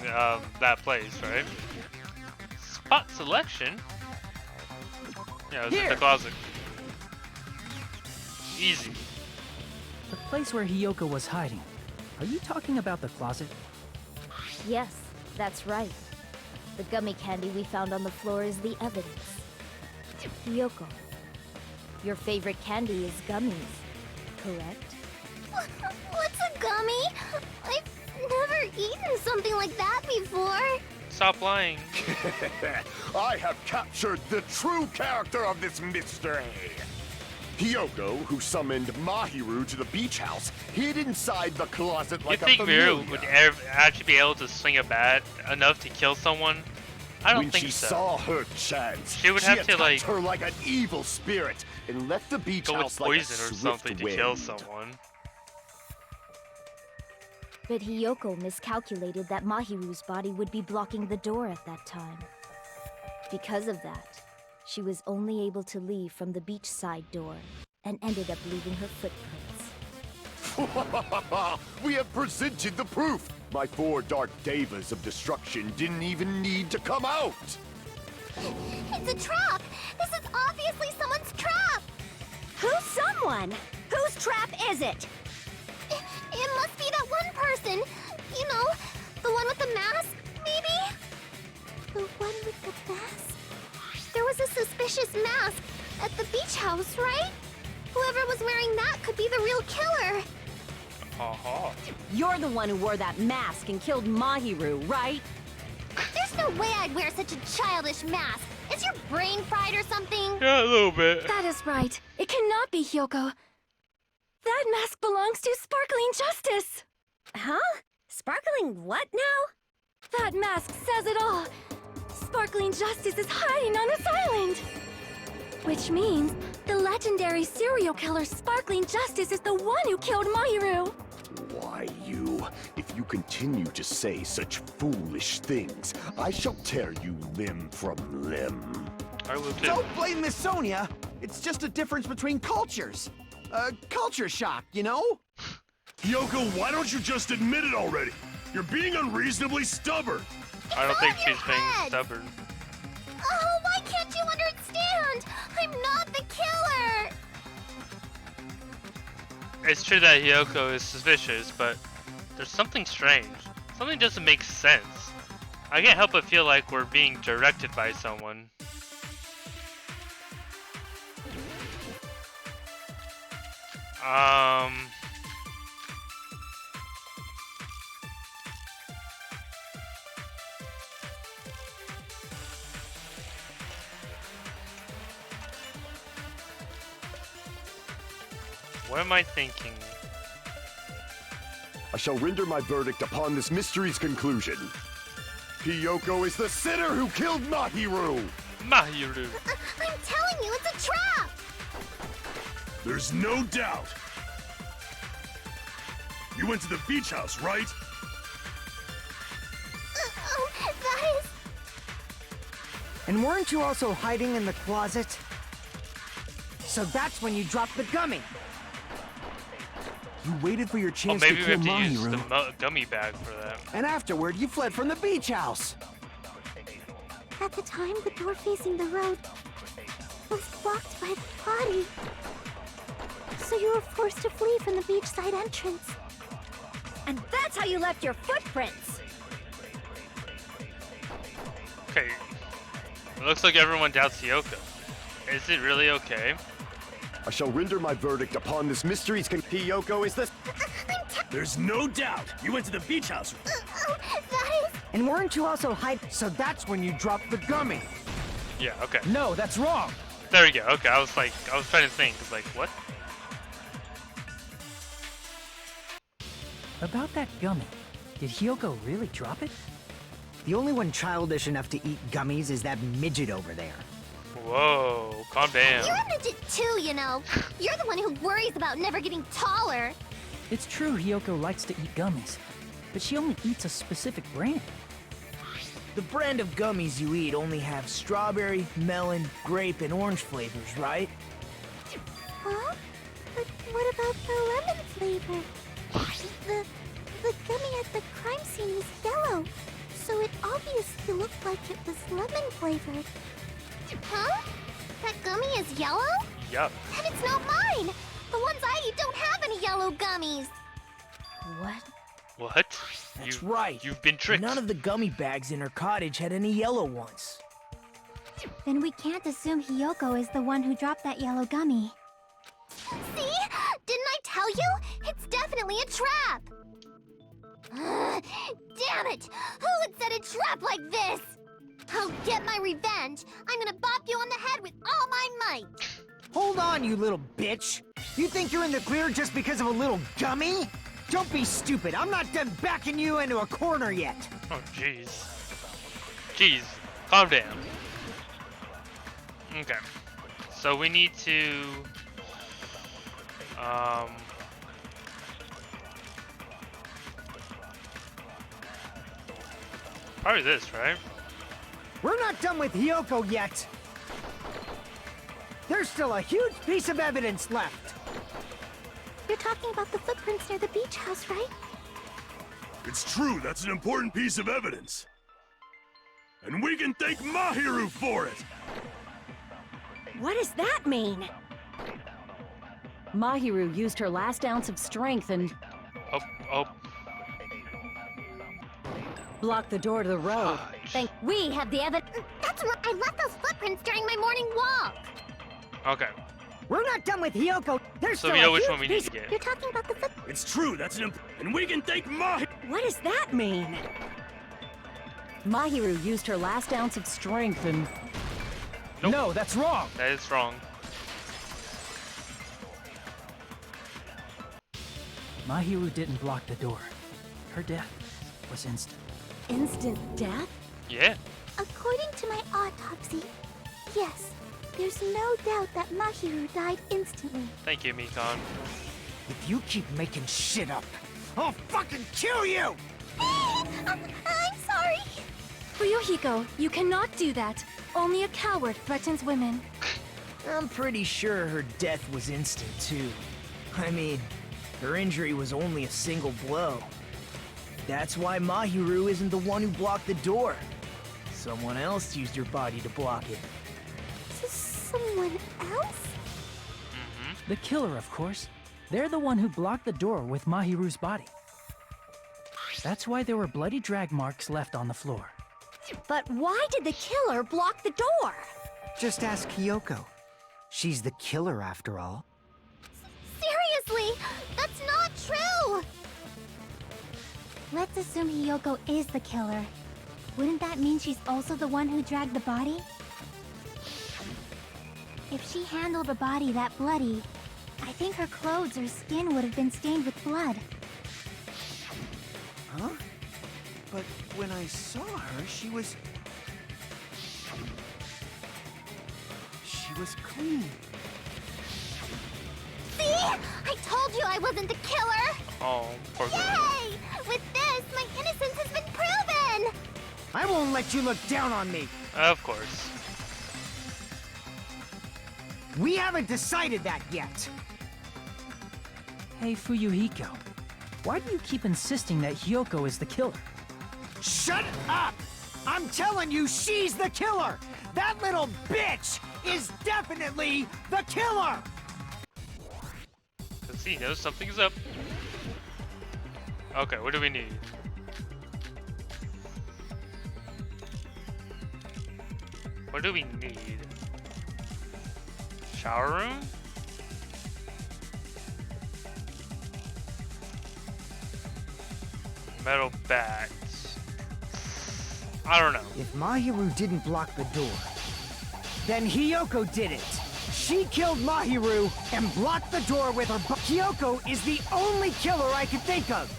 that place, right? Spot selection? Yeah, it was in the closet. Easy. The place where Hiyoko was hiding. Are you talking about the closet? Yes, that's right. The gummy candy we found on the floor is the evidence. Hiyoko, your favorite candy is gummies, correct? What's a gummy? I've never eaten something like that before. Stop lying. I have captured the true character of this mystery. Hiyoko, who summoned Mahiru to the beach house, hid inside the closet like a familiar. You think Miru would actually be able to swing a bat enough to kill someone? I don't think so. When she saw her chance, she would have to attacked her like an evil spirit and left the beach go house with like a poison or swift something to wind. kill someone. But Hiyoko miscalculated that Mahiru's body would be blocking the door at that time. Because of that, she was only able to leave from the beachside door and ended up leaving her footprints. We have presented the proof! My 4 dark devas of destruction didn't even need to come out! It's a trap! This is obviously someone's trap! Who's someone? Whose trap is it? It must be that one person. You know, the one with the mask, maybe? The one with the mask? There was a suspicious mask at the beach house, right? Whoever was wearing that could be the real killer. You're the one who wore that mask and killed Mahiru, right? There's no way I'd wear such a childish mask. Is your brain fried or something? Yeah, a little bit. That is right. It cannot be Hyoko. That mask belongs to Sparkling Justice. Huh? Sparkling what now? That mask says it all. Sparkling Justice is hiding on this island. Which means the legendary serial killer Sparkling Justice is the one who killed Mahiru. Why, you? If you continue to say such foolish things, I shall tear you limb from limb. I will too. Don't blame Miss Sonia. It's just a difference between cultures. Culture shock, you know? Yoko, why don't you just admit it already? You're being unreasonably stubborn. I don't think she's being stubborn. Oh, why can't you understand? I'm not the killer! It's true that Hyoko is suspicious, but there's something strange. Something doesn't make sense. I can't help but feel like we're being directed by someone. What am I thinking? I shall render my verdict upon this mystery's conclusion. Hyoko is the sinner who killed Mahiru! Mahiru. I'm telling you, it's a trap! There's no doubt. You went to the beach house, right? Oh, that is... And weren't you also hiding in the closet? So that's when you dropped the gummy. You waited for your Oh, chance maybe to we kill have to use Mahiru, the gummy bag for that. and afterward you fled from the beach house. At the time, the door facing the road was blocked by the body. So you were forced to flee from the beachside entrance. And that's how you left your footprints. Okay. It looks like everyone doubts Hyoko. Is it really okay? I shall render my verdict upon this mystery's Hyoko is the... There's no doubt. You went to the beach house. Oh, that is... And weren't you also hiding? So that's when you dropped the gummy. Yeah, okay. No, that's wrong. There we go. Okay, I was trying to think. It's like, what? About that gummy, did Hyoko really drop it? The only one childish enough to eat gummies is that midget over there. Whoa, calm down. You're a midget too, you know. You're the one who worries about never getting taller. It's true Hyoko likes to eat gummies, but she only eats a specific brand. The brand of gummies you eat only have strawberry, melon, grape, and orange flavors, right? Huh? But what about the lemon flavor? The gummy at the crime scene is yellow, so it obviously looked like it was lemon flavored. Huh? That gummy is yellow? Yup. And it's not mine! The ones I eat don't have any yellow gummies! What? What? That's right. You've been tricked. None of the gummy bags in her cottage had any yellow ones. Then we can't assume Hyoko is the one who dropped that yellow gummy. See? Didn't I tell you? It's definitely a trap! Damn it! Who would set a trap like this? I'll get my revenge. I'm gonna bop you on the head with all my might. Hold on, you little bitch. You think you're in the clear just because of a little gummy? Don't be stupid. I'm not done backing you into a corner yet. Oh, jeez. Jeez, calm down. Okay. So we need to... Probably this, right? We're not done with Hyoko yet. There's still a huge piece of evidence left. You're talking about the footprints near the beach house, right? It's true, that's an important piece of evidence. And we can thank Mahiru for it! What does that mean? Mahiru used her last ounce of strength and blocked the door to the road. We have the evidence. That's right. I left those footprints during my morning walk. Okay. We're not done with Hiyoko. There's So still we know a which huge one we need piece- to get. You're talking about the footprints. It's true, that's and we can thank Mahiru. What does that mean? Mahiru used her last ounce of strength and... Nope. No, that's wrong. That is wrong. Mahiru didn't block the door. Her death was instant. Instant death? Yeah. According to my autopsy, yes, there's no doubt that Mahiru died instantly. Thank you, Mikon. If you keep making shit up, I'll fucking kill you! I'm sorry. Fuyuhiko, you cannot do that. Only a coward threatens women. I'm pretty sure her death was instant, too. I mean, her injury was only a single blow. That's why Mahiru isn't the one who blocked the door. Someone else used her body to block it. Someone else? The killer, of course. They're the one who blocked the door with Mahiru's body. That's why there were bloody drag marks left on the floor. But why did the killer block the door? Just ask Hiyoko. She's the killer after all. Seriously, that's not true! Let's assume Hiyoko is the killer. Wouldn't that mean she's also the one who dragged the body? If she handled a body that bloody, I think her clothes or skin would have been stained with blood. Huh? But when I saw her, she was clean. See? I told you I wasn't the killer! Oh, poor girl. Yay! With this, my innocence has been proven! I won't let you look down on me. Of course. We haven't decided that yet. Hey, Fuyuhiko. Why do you keep insisting that Hiyoko is the killer? Shut up! I'm telling you, she's the killer! That little bitch is definitely the killer! Because he knows something's up. Okay, what do we need? What do we need? Shower room? Metal bats. I don't know. If Mahiru didn't block the door, then Hiyoko did it. She killed Mahiru and blocked the door with her Hiyoko is the only killer I can think of.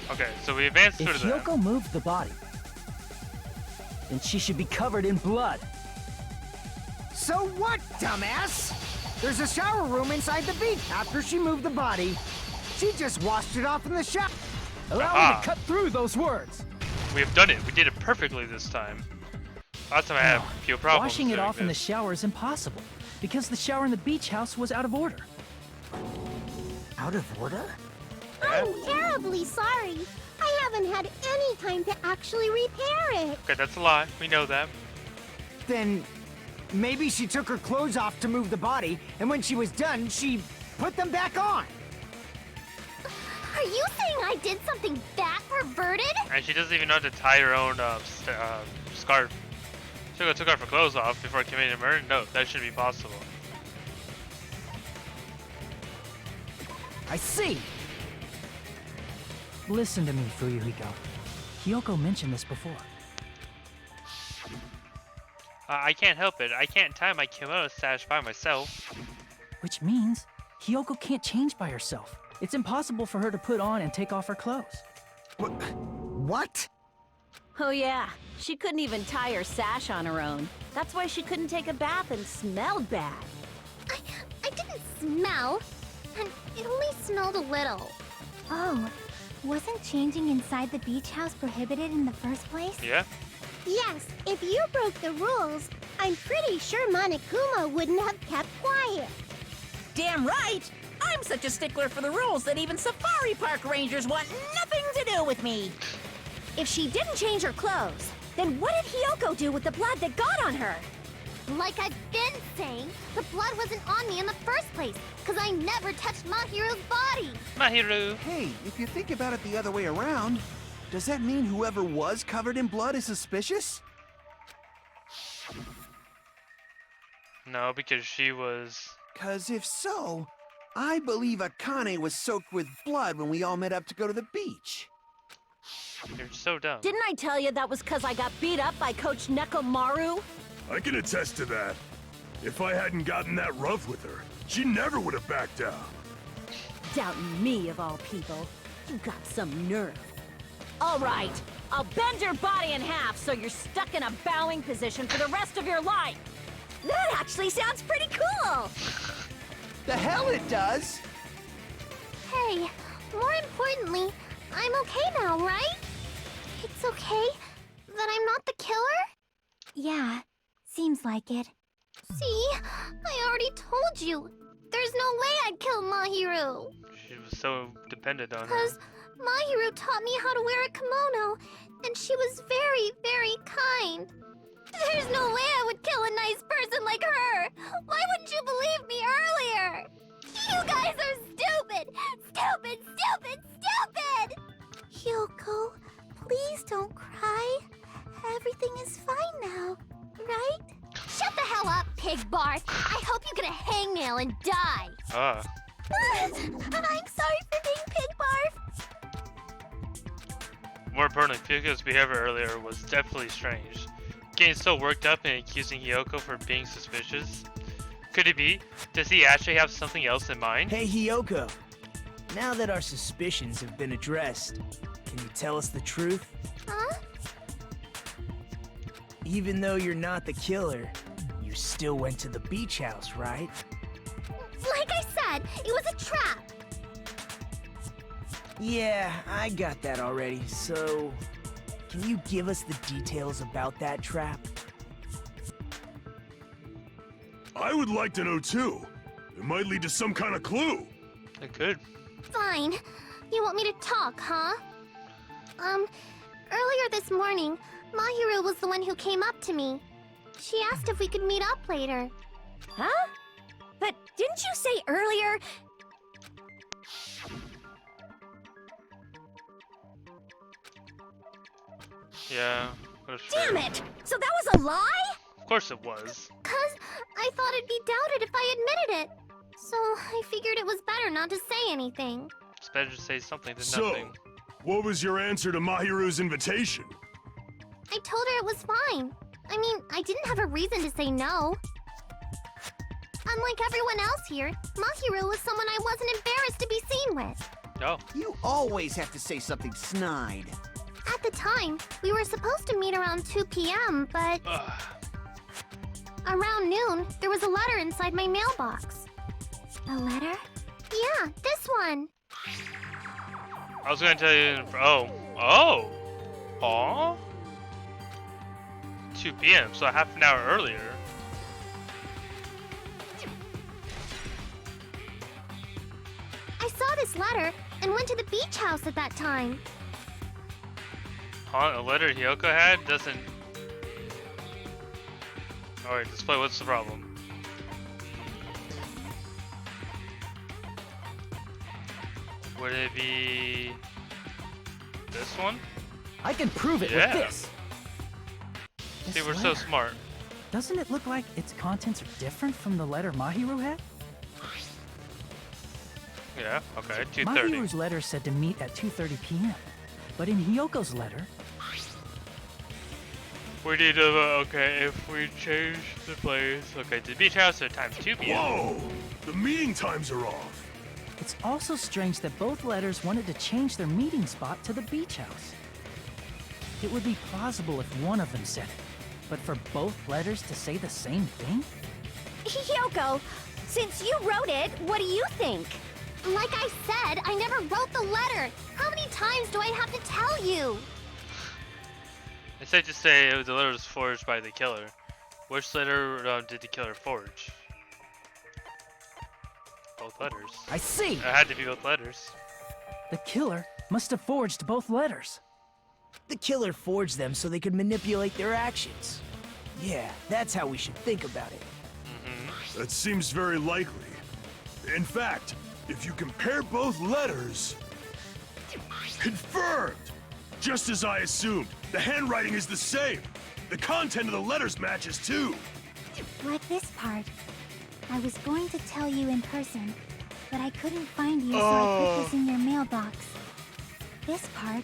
Okay, so we advanced If through that. Hiyoko moved the body, then she should be covered in blood. So what, dumbass? There's a shower room inside the beach. After she moved the body, she just washed it off in the shower. Allow me to cut through those words. We have done it. We did it perfectly this time. Last time I had a few problems. Washing it doing off in the this. shower is impossible, because the shower in the beach house was out of order. Out of order? I'm terribly sorry. I haven't had any time to actually repair it. Okay, that's a lie. We know that. Then maybe she took her clothes off to move the body, and when she was done, she put them back on. Are you saying I did something that perverted? And she doesn't even know how to tie her own scarf. She took off her clothes off before committing murder? No, that shouldn't be possible. I see. Listen to me, Fuyuhiko. Hiyoko mentioned this before. I can't help it. I can't tie my kimono stash by myself. Which means Hiyoko can't change by herself. It's impossible for her to put on and take off her clothes. What? Oh yeah, she couldn't even tie her sash on her own. That's why she couldn't take a bath and smelled bad. I didn't smell, and it only smelled a little. Oh, wasn't changing inside the beach house prohibited in the first place? Yeah? Yes, if you broke the rules, I'm pretty sure Monokuma wouldn't have kept quiet. Damn right! I'm I'm such a stickler for the rules that even safari park rangers want nothing to do with me. If she didn't change her clothes, then what did Hiyoko do with the blood that got on her? Like I've been saying, the blood wasn't on me in the first place, because I never touched Mahiru's body. Mahiru. Hey, if you think about it the other way around, does that mean whoever was covered in blood is suspicious? No, because she was. Cause if so, I believe Akane was soaked with blood when we all met up to go to the beach. You're so dumb. Didn't I tell you that was because I got beat up by Coach Nekomaru? I can attest to that. If I hadn't gotten that rough with her, she never would have backed down. Doubting me, of all people. You got some nerve. All right, I'll bend your body in half so you're stuck in a bowing position for the rest of your life. That actually sounds pretty cool. The hell it does! Hey, more importantly, I'm okay now, right? It's okay that I'm not the killer? Yeah, seems like it. See? I already told you. There's no way I'd kill Mahiru. She was so dependent on her. Because Mahiru taught me how to wear a kimono, and she was very, very kind. There's no way I would kill a nice person like her. Why wouldn't you believe me earlier? You guys are stupid! Stupid, stupid, stupid! Hyoko, please don't cry. Everything is fine now, right? Shut the hell up, pig barf! I hope you get a hangnail and die! Ah. I'm sorry for being pig barf! More importantly, Fuyuko's behavior earlier was definitely strange. Getting so worked up and accusing Hiyoko for being suspicious. Could it be? Does he actually have something else in mind? Hey, Hiyoko. Now that our suspicions have been addressed, can you tell us the truth? Huh? Even though you're not the killer, you still went to the beach house, right? Like I said, it was a trap! Yeah, I got that already, so... Can you give us the details about that trap? I would like to know too. It might lead to some kind of clue. It could. Fine. You want me to talk, huh? Earlier this morning, Mahiru was the one who came up to me. She asked if we could meet up later. Huh? But didn't you say earlier... Yeah. Damn it! So that was a lie? Of course it was. 'Cause I thought it'd be doubted if I admitted it. So I figured it was better not to say anything. It's better to say something than So, nothing. what was your answer to Mahiru's invitation? I told her it was fine. I mean, I didn't have a reason to say no. Unlike everyone else here, Mahiru was someone I wasn't embarrassed to be seen with. Oh. You always have to say something snide. At the time, we were supposed to meet around 2 p.m., but... Around noon, there was a letter inside my mailbox. A letter? Yeah, this one. I was gonna tell you. Oh. Oh. Aw. 2 p.m. So half an hour earlier. I saw this letter and went to the beach house at that time. Huh? A letter Hiyoko had doesn't. Alright, display. What's the problem? Would it be this one? I can prove it Yeah. with this. See, This we're so letter. smart. Doesn't it look like its contents are different from the letter Mahiru had? Yeah. Okay. 2:30. Mahiru's letter said to meet at 2:30 p.m. But in Hiyoko's letter, We need to. Okay, if we change the place. Okay, to the beach house at time 2 p.m. Whoa! The meeting times are off. it's also strange that both letters wanted to change their meeting spot to the beach house. It would be plausible if one of them said it, but for both letters to say the same thing? Hiyoko, since you wrote it, what do you think? Like I said, I never wrote the letter. How many times do I have to tell you? It's safe to say the letter was forged by the killer. Which letter did the killer forge? both letters. I see. It had to be both letters. The killer must have forged both letters. The killer forged them so they could manipulate their actions. Yeah, that's how we should think about it. That seems very likely. In fact, if you compare both letters... Confirmed! Just as I assumed, the handwriting is the same. The content of the letters matches too. Like this part. I was going to tell you in person, but I couldn't find you, so I put this in your mailbox. This part,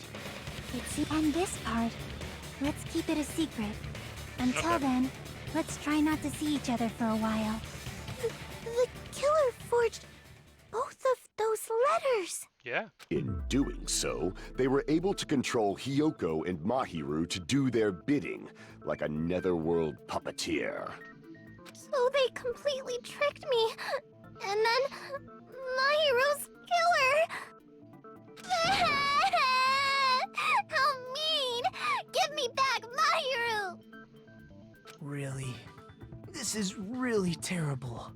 and this part. Let's keep it a secret. Until then, let's try not to see each other for a while. The killer forged both of those letters. Yeah. In doing so, they were able to control Hiyoko and Mahiru to do their bidding, like a netherworld puppeteer. So they completely tricked me. And then Mahiru's killer. How mean! Give me back Mahiru! Really? This is really terrible.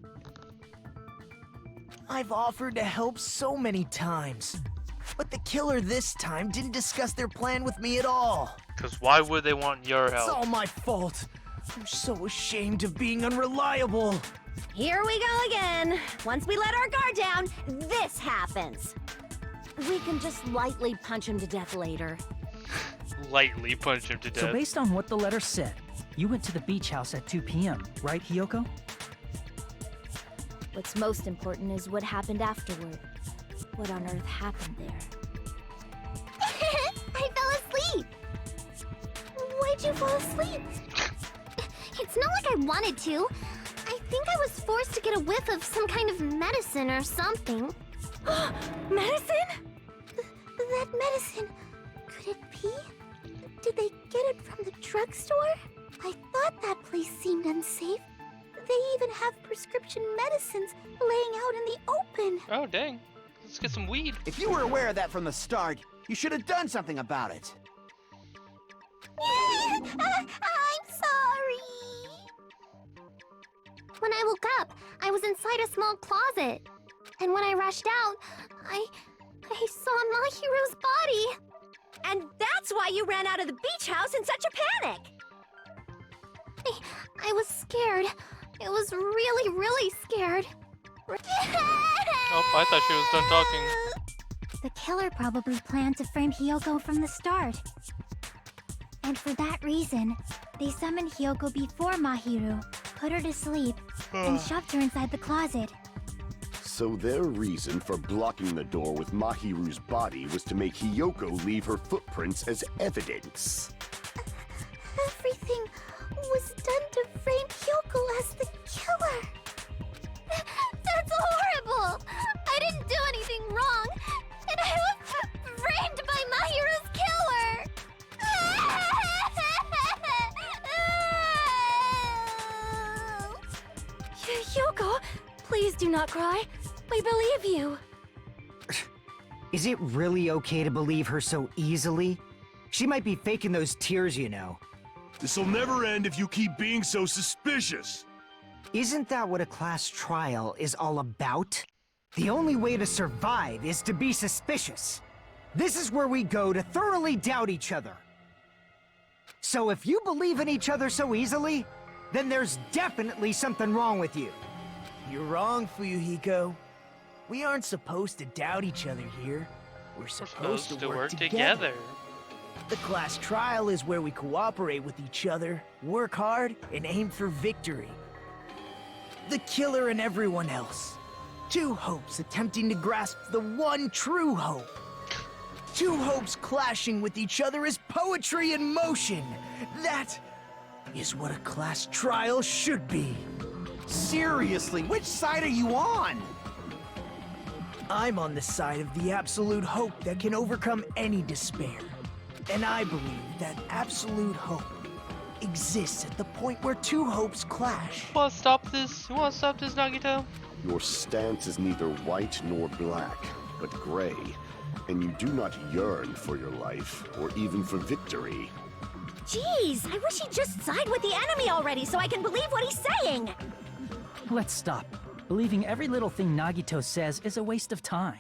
I've offered to help so many times, but the killer this time didn't discuss their plan with me at all. Because why would they want your It's help? all my fault. I'm so ashamed of being unreliable. Here we go again. Once we let our guard down, this happens. We can just lightly punch him to death later. Lightly punch him to death. So based on what the letter said, you went to the beach house at 2 p.m., right, Hiyoko? What's most important is what happened afterward. What on earth happened there? I fell asleep. Why'd you fall asleep? It's not like I wanted to. I think I was forced to get a whiff of some kind of medicine or something. Medicine? That medicine. Could it be? Did they get it from the drugstore? I thought that place seemed unsafe. They even have prescription medicines laying out in the open. Oh, dang. Let's get some weed. If you were aware of that from the start, you should have done something about it. I'm sorry. When I woke up, I was inside a small closet. And when I rushed out, I saw Mahiru's body. And that's why you ran out of the beach house in such a panic! I was scared. I was really, really scared. Oh, I thought she was done talking. The killer probably planned to frame Hiyoko from the start. And for that reason, they summoned Hiyoko before Mahiru, put her to sleep, and shoved her inside the closet. So their reason for blocking the door with Mahiru's body was to make Hiyoko leave her footprints as evidence. Everything was done to frame Hiyoko as the killer. That's horrible! I didn't do anything wrong, and I was framed by Mahiru's killer! Hiyoko, please do not cry. We believe you. Is it really okay to believe her so easily? She might be faking those tears, you know. This'll never end if you keep being so suspicious. Isn't that what a class trial is all about? The only way to survive is to be suspicious. This is where we go to thoroughly doubt each other. So if you believe in each other so easily, then there's definitely something wrong with you. You're wrong, Fuyuhiko. We aren't supposed to doubt each other here. We're supposed to work together. The class trial is where we cooperate with each other, work hard, and aim for victory. The killer and everyone else. Two hopes attempting to grasp the one true hope. Two hopes clashing with each other is poetry in motion. That is what a class trial should be. Seriously, which side are you on? I'm on the side of the absolute hope that can overcome any despair. And I believe that absolute hope exists at the point where two hopes clash. You wanna stop this? You wanna stop this, Nagito? Your stance is neither white nor black, but gray, and you do not yearn for your life, or even for victory. Jeez, I wish he'd just side with the enemy already so I can believe what he's saying. Let's stop. Believing every little thing Nagito says is a waste of time.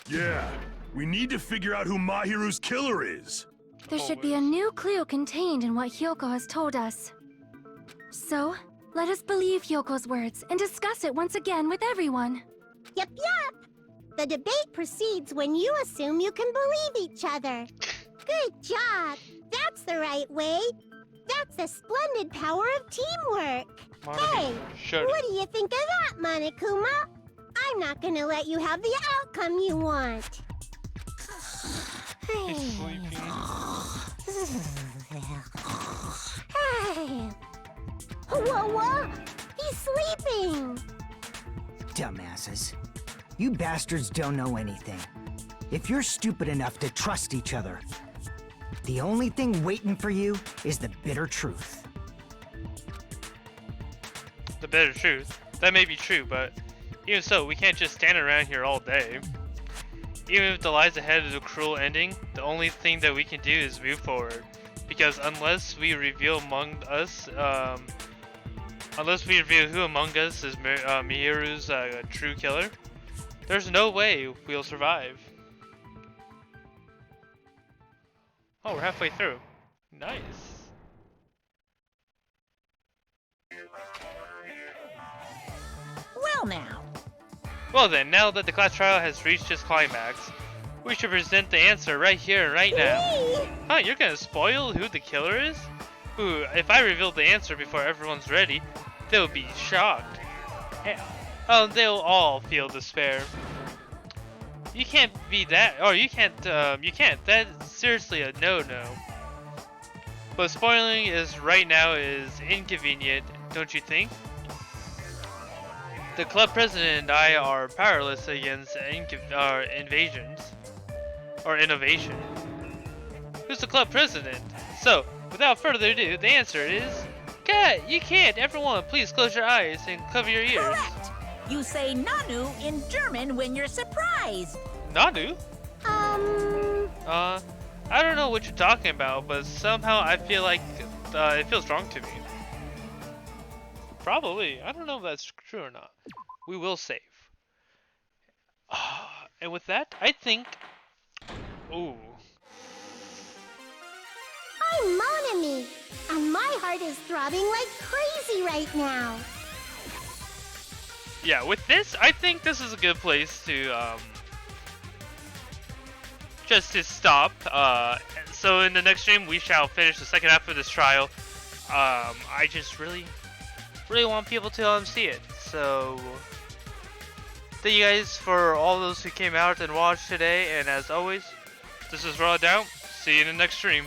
Yeah, we need to figure out who Mahiru's killer is. There should be a new clue contained in what Hyoko has told us. So, let us believe Hyoko's words and discuss it once again with everyone. Yep, yep. The debate proceeds when you assume you can believe each other. Good job. That's the right way. That's the splendid power of teamwork. Hey, what do you think of that, Monokuma? I'm not gonna let you have the outcome you want. He's sleeping. Hey. Whoa, he's sleeping. Dumbasses. You bastards don't know anything. If you're stupid enough to trust each other, the only thing waiting for you is the bitter truth. The bitter truth? That may be true, but even so, we can't just stand around here all day. Even if the lies ahead is a cruel ending, the only thing that we can do is move forward. Because unless we reveal who among us is Mihiru's true killer, there's no way we'll survive. Oh, we're halfway through. Nice. Well now. Well then, now that the class trial has reached its climax, we should present the answer right here and right now. Huh, you're gonna spoil who the killer is? Ooh, if I reveal the answer before everyone's ready, they'll be shocked. Oh, they'll all feel despair. You can't be that, you can't, that's seriously a no-no. But spoiling right now is inconvenient, don't you think? The club president and I are powerless against invasions. Or innovation. Who's the club president? So, without further ado, the answer is... Cat, you can't! Everyone, please close your eyes and cover your ears. Correct! You say Nanu in German when you're surprised. Nanu? I don't know what you're talking about, but somehow I feel like it feels wrong to me. Probably. I don't know if that's true or not. We will save. And with that, I think... Ooh. I'm Monomi, and my heart is throbbing like crazy right now. Yeah, with this, I think this is a good place to, just to stop. So in the next stream, we shall finish the second half of this trial. I just really want people to see it. So thank you guys for all those who came out and watched today. And as always, this is Rollout Dino. See you in the next stream.